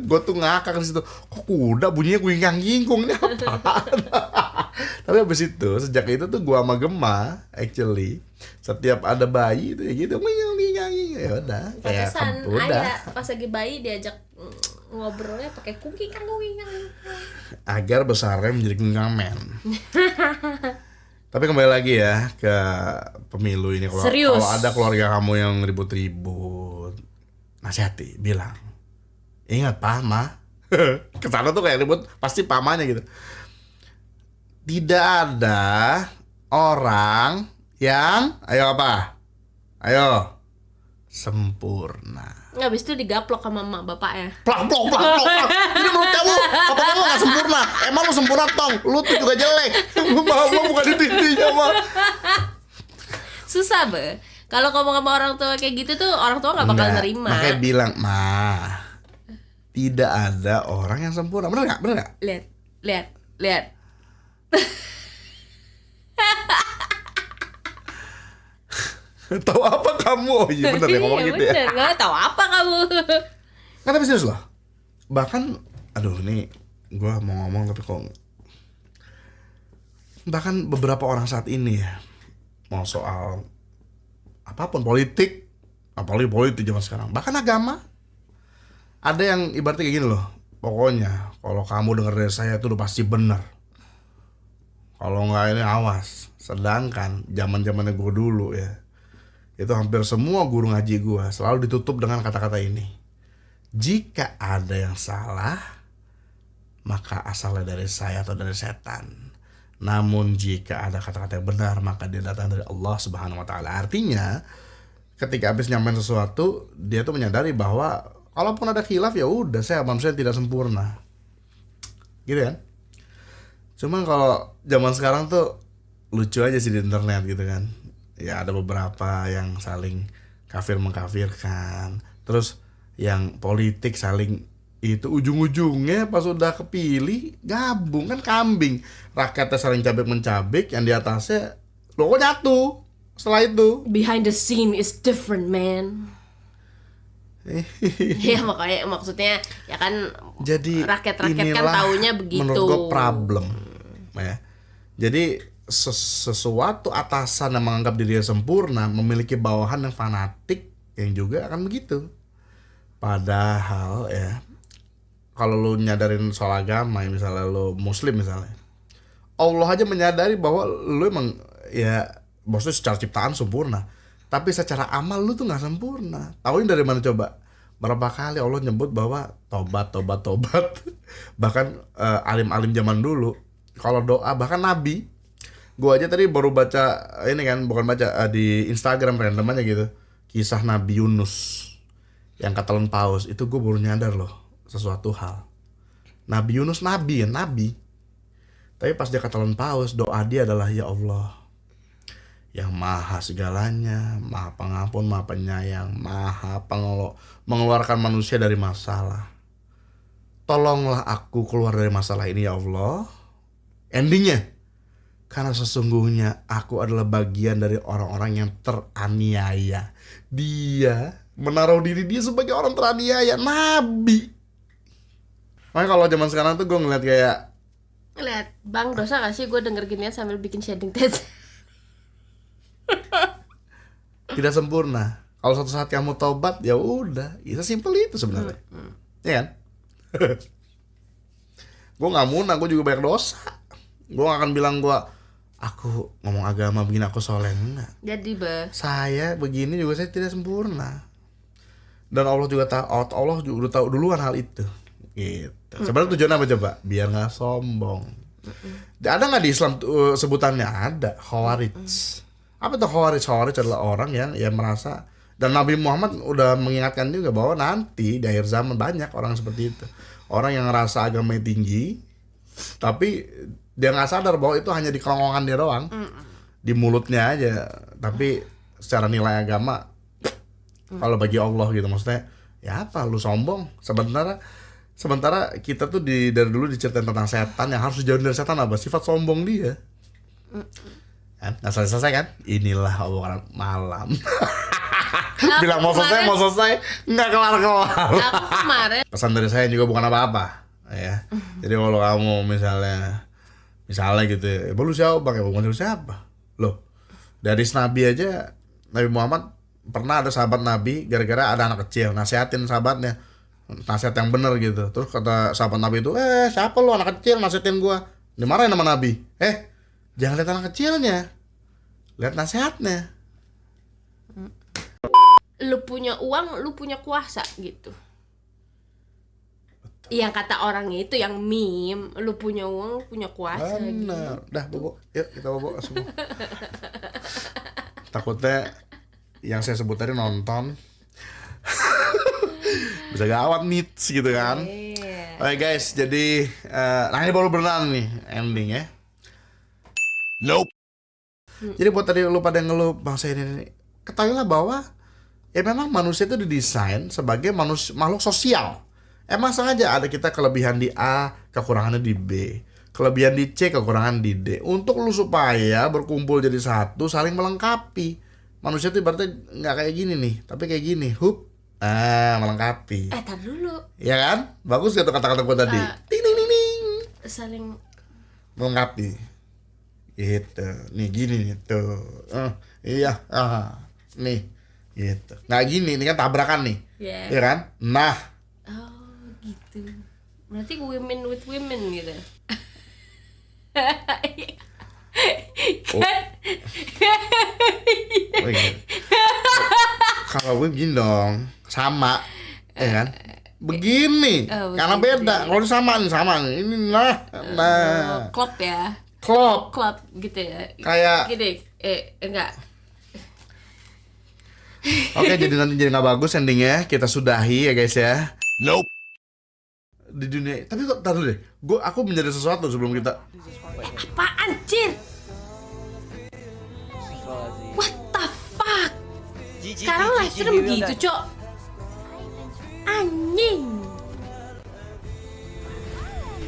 Speaker 1: Gue tuh ngakak di situ. Kok kuda bunyinya kunging. Ini apaan? Tapi habis itu, sejak itu tuh gue sama Gemma, actually, setiap ada bayi itu ya gitu, kunging. Ya udah, kayak udah.
Speaker 16: Pas lagi bayi diajak ngobrolnya pakai kunging.
Speaker 1: Agar besarnya menjadi kunggamen. Tapi kembali lagi ya ke pemilu ini. Kalau ada keluarga kamu yang ribut-ribut, nasihati, bilang, ingat Pama. Kesana tuh kayak ribut, pasti pamanya gitu. Tidak ada orang yang, ayo, sempurna.
Speaker 16: Habis itu digaplok sama emak bapaknya.
Speaker 1: Plak. Ini menurut kamu, papa kamu gak sempurna. Emang lu sempurna tong, lu tuh juga jelek. Mama bukan di titiknya mah.
Speaker 16: Susah be. Kalau ngomong sama orang tua kayak gitu tuh orang tua gak bakal nerima.
Speaker 1: Makanya bilang, tidak ada orang yang sempurna. Bener gak?
Speaker 16: Lihat.
Speaker 1: Tahu apa kamu? Oh iya bener ya ngomong gitu ya.
Speaker 16: Bener, gak tahu apa kamu.
Speaker 1: Nggak, tapi serius loh. Bahkan, ini gue mau ngomong tapi kok. Bahkan beberapa orang saat ini ya, mau soal apapun politik, apalagi politik zaman sekarang, bahkan agama, ada yang ibaratnya kayak gini loh. Pokoknya kalau kamu dengar dari saya itu udah pasti benar. Kalau nggak ini awas. Sedangkan zaman-zamannya gue dulu ya, itu hampir semua guru ngaji gue selalu ditutup dengan kata-kata ini. Jika ada yang salah, maka asalnya dari saya atau dari setan. Namun jika ada kata-kata yang benar, maka dia datang dari Allah Subhanahu wa Ta'ala. Artinya, ketika habis nyampein sesuatu, dia tuh menyadari bahwa kalaupun ada khilaf ya udah, saya manusia tidak sempurna. Gitu kan? Cuman kalau zaman sekarang tuh lucu aja sih di internet gitu kan. Ya ada beberapa yang saling kafir mengkafirkan. Terus yang politik saling itu ujung-ujungnya pas udah kepilih gabung kan kambing. Rakyatnya saling cabik-mencabik, yang di atasnya logo nyatu. Setelah itu
Speaker 16: behind the scene is different, man. Ya makanya maksudnya ya kan, jadi rakyat-rakyat kan taunya begitu.
Speaker 1: Menurut gue problem ya. Jadi sesuatu atasan yang menganggap dirinya sempurna memiliki bawahan yang fanatik yang juga akan begitu. Padahal ya, kalau lu nyadarin soal agama, misalnya lu muslim misalnya, Allah aja menyadari bahwa lu emang ya maksudnya secara ciptaan sempurna, tapi secara amal lu tuh nggak sempurna. Tauin dari mana coba? Berapa kali Allah nyebut bahwa tobat. Bahkan alim-alim zaman dulu kalau doa, bahkan Nabi. Gue aja tadi baru baca ini kan, bukan baca di Instagram random aja gitu, kisah Nabi Yunus yang ketelan paus. Itu gue baru nyadar loh sesuatu hal. Nabi Yunus nabi. Tapi pas dia ketelan paus, doa dia adalah, ya Allah yang maha segalanya, maha pengampun, maha penyayang, maha mengeluarkan manusia dari masalah. Tolonglah aku keluar dari masalah ini ya Allah. Endingnya, karena sesungguhnya aku adalah bagian dari orang-orang yang teraniaya. Dia menaruh diri dia sebagai orang teraniaya, Nabi. Makanya kalau zaman sekarang tuh gue ngeliat kayak,
Speaker 16: lihat, Bang, dosa gak sih gue denger ginian sambil bikin shading test?
Speaker 1: Tidak sempurna. Kalau suatu saat kamu taubat, ya udah, itu simpel itu sebenarnya. Ya kan? Gue nggak munafik, gue juga banyak dosa. Gue nggak akan bilang gue aku ngomong agama begini aku soleh, enggak.
Speaker 16: Jadi
Speaker 1: saya begini juga saya tidak sempurna. Dan Allah juga Allah juga udah tahu duluan hal itu. Gitu. Sebenarnya tujuannya apa coba? Biar nggak sombong. Ada nggak di Islam sebutannya? Ada, Khawarij. Apa tuh Khawarij? Khawarij adalah orang yang merasa, dan Nabi Muhammad udah mengingatkan juga bahwa nanti di akhir zaman banyak orang seperti itu. Orang yang ngerasa agamanya tinggi, tapi dia nggak sadar bahwa itu hanya di kerongkongan dia doang, di mulutnya aja. Tapi secara nilai agama, kalau bagi Allah gitu, maksudnya ya apa lu sombong? Sementara kita tuh dari dulu diceritain tentang setan, yang harus dijauhin dari setan apa? Sifat sombong dia. Kan? Nggak selesai kan? Inilah obrolan malam. Bilang mau selesai, nggak kelar-kelar.
Speaker 16: Aku kemarin.
Speaker 1: Pesan dari saya juga bukan apa-apa, ya. Jadi kalau kamu misalnya gitu, lu siapa? Bukan siapa? Loh, dari Nabi aja, Nabi Muhammad pernah ada sahabat Nabi, gara-gara ada anak kecil, nasihatin sahabatnya, nasihat yang bener gitu. Terus kata sahabat Nabi itu, siapa lu anak kecil nasihatin gua? Dimarahin sama Nabi. Jangan lihat anak kecilnya, lihat nasihatnya.
Speaker 16: Lu punya uang, lu punya kuasa gitu. Yang kata orangnya itu yang meme, lu punya uang, lu punya kuasa.
Speaker 1: Benar.
Speaker 16: Gitu.
Speaker 1: Dah bobo, yuk kita bobo semua. Takutnya yang saya sebut tadi nonton bisa gawat nih gitu kan. Oke guys, jadi nah ini baru beneran nih ending ya. Nope. Jadi buat tadi lu pada ngeluh bangsa ini, ketahuilah bahwa ya memang manusia itu didesain sebagai makhluk sosial. Emang sengaja ada kita kelebihan di A, kekurangannya di B, kelebihan di C, kekurangan di D. Untuk lu supaya berkumpul jadi satu, saling melengkapi. Manusia itu berarti nggak kayak gini nih, tapi kayak gini, melengkapi.
Speaker 16: Tar dulu.
Speaker 1: Iya kan? Bagus gitu kata-kata gue tadi. Ding ding ding ding.
Speaker 16: Saling
Speaker 1: melengkapi. Gitu. Nih gini nih tuh. Iya. Nih. Gitu. Nggak gini, ini kan tabrakan nih.
Speaker 16: Yeah.
Speaker 1: Iya kan? Nah.
Speaker 16: Oh, gitu. Berarti women with women gitu.
Speaker 1: Kalau gue begini dong, sama, ya kan? Begini, karena beda. Kalau sama nih, ini nah.
Speaker 16: Klop ya.
Speaker 1: Klop
Speaker 16: gitu ya.
Speaker 1: Kayak
Speaker 16: gini, enggak.
Speaker 1: Oke, jadi nanti jadi nggak bagus endingnya. Kita sudahi ya guys ya. Nope. Di dunia, tapi kok taruh deh. Aku menjadi sesuatu sebelum kita.
Speaker 16: Apaan, Cir? What the fuck? Sekarang live stream begitu, Cok. Anjing.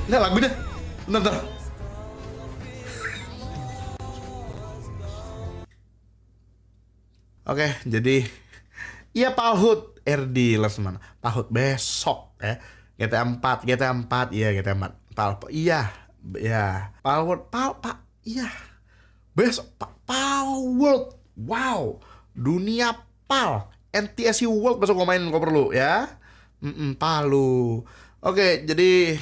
Speaker 1: Nah, lagunya. Bentar. Oke, jadi iya Palhut RD Lesman. Palhut besok ya. GTA 4, iya GTA 4. Iya. Palhut, iya. Besok Palhut. Wow. Dunia Pal. NTSC World besok gue main kalau perlu ya. Palu. Oke, jadi